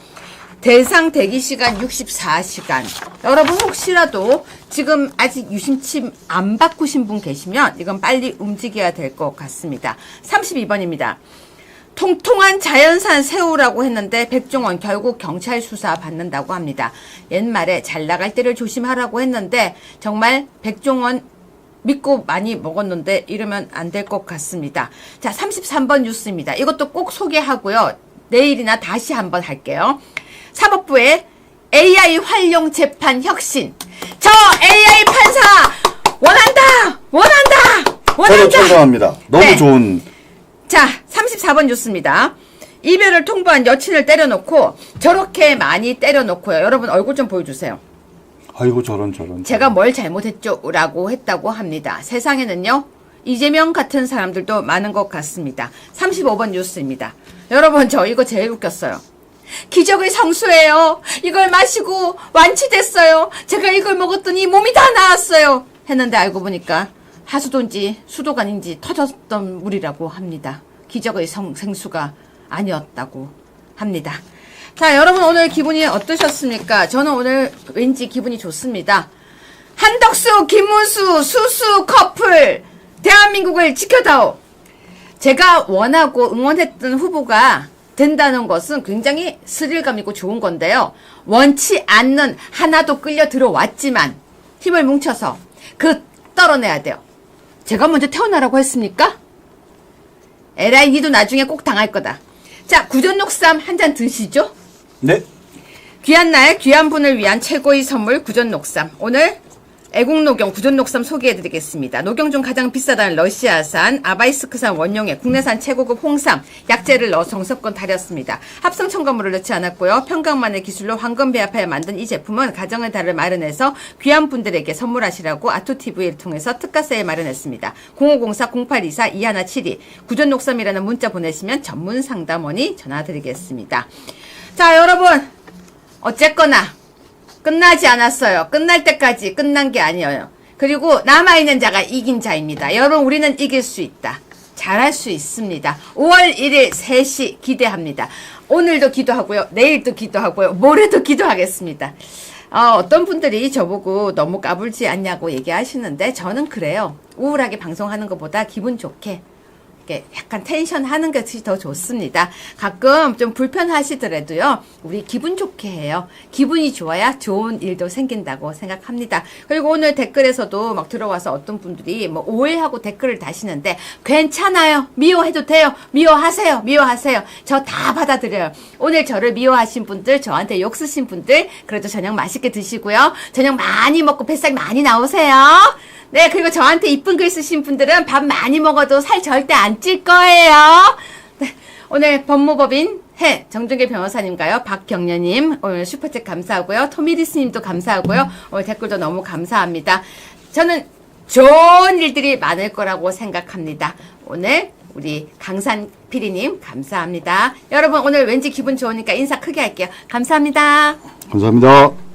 대상 대기 시간 64시간. 여러분 혹시라도 지금 아직 유심칩 안 바꾸신 분 계시면 이건 빨리 움직여야 될 것 같습니다. 32번입니다. 통통한 자연산 새우라고 했는데 백종원 결국 경찰 수사 받는다고 합니다. 옛말에 잘 나갈 때를 조심하라고 했는데 정말 백종원 믿고 많이 먹었는데 이러면 안 될 것 같습니다. 자, 33번 뉴스입니다. 이것도 꼭 소개하고요. 내일이나 다시 한번 할게요. 사법부의 AI 활용 재판 혁신. 저 AI 판사 원한다. 저도 찬성합니다. 너무 네. 좋은. 자, 34번 뉴스입니다. 이별을 통보한 여친을 때려놓고 저렇게 많이 때려놓고요. 여러분 얼굴 좀 보여주세요. 아이고 저런. 제가 뭘 잘못했죠? 라고 했다고 합니다. 세상에는요. 이재명 같은 사람들도 많은 것 같습니다. 35번 뉴스입니다. 여러분 저 이거 제일 웃겼어요. 기적의 성수예요. 이걸 마시고 완치됐어요. 제가 이걸 먹었더니 몸이 다 나았어요. 했는데 알고 보니까 하수도인지 수도관인지 터졌던 물이라고 합니다. 기적의 생수가 아니었다고 합니다. 자, 여러분 오늘 기분이 어떠셨습니까? 저는 오늘 왠지 기분이 좋습니다. 한덕수, 김문수, 수수 커플 대한민국을 지켜다오. 제가 원하고 응원했던 후보가 된다는 것은 굉장히 스릴감 있고 좋은 건데요. 원치 않는 하나도 끌려 들어왔지만 힘을 뭉쳐서 떨어내야 돼요. 제가 먼저 태어나라고 했습니까? 에라이 니도 나중에 꼭 당할 거다. 자, 구전녹삼 한 잔 드시죠? 네. 귀한 날 귀한 분을 위한 최고의 선물 구전녹삼. 오늘 애국녹용 구전녹삼 소개해드리겠습니다. 녹용 중 가장 비싸다는 러시아산 아바이스크산 원용의 국내산 최고급 홍삼 약재를 넣어 정성껏 달였습니다. 합성 첨가물을 넣지 않았고요. 평강만의 기술로 황금 배합하여 만든 이 제품은 가정의 달을 마련해서 귀한 분들에게 선물하시라고 아토TV를 통해서 특가 세일 마련했습니다. 0504-0824-2172 구전녹삼이라는 문자 보내시면 전문 상담원이 전화드리겠습니다. 자, 여러분 어쨌거나 끝나지 않았어요. 끝날 때까지 끝난 게 아니에요. 그리고 남아있는 자가 이긴 자입니다. 여러분 우리는 이길 수 있다. 잘할 수 있습니다. 5월 1일 3시 기대합니다. 오늘도 기도하고요. 내일도 기도하고요. 모레도 기도하겠습니다. 어떤 분들이 저보고 너무 까불지 않냐고 얘기하시는데 저는 그래요. 우울하게 방송하는 것보다 기분 좋게 약간 텐션 하는 것이 더 좋습니다. 가끔 좀 불편하시더라도요, 우리 기분 좋게 해요. 기분이 좋아야 좋은 일도 생긴다고 생각합니다. 그리고 오늘 댓글에서도 막 들어와서 어떤 분들이 뭐 오해하고 댓글을 다시는데, 괜찮아요. 미워해도 돼요. 미워하세요. 저 다 받아들여요. 오늘 저를 미워하신 분들, 저한테 욕 쓰신 분들, 그래도 저녁 맛있게 드시고요. 저녁 많이 먹고 뱃살 많이 나오세요. 네, 그리고 저한테 이쁜 글 쓰신 분들은 밥 많이 먹어도 살 절대 안 찔 거예요. 네, 오늘 법무법인 정준길 변호사님과요, 박경련님, 오늘 슈퍼챗 감사하고요, 토미리스님도 감사하고요, 오늘 댓글도 너무 감사합니다. 저는 좋은 일들이 많을 거라고 생각합니다. 오늘 우리 강산 PD님 감사합니다. 여러분 오늘 왠지 기분 좋으니까 인사 크게 할게요. 감사합니다. 감사합니다.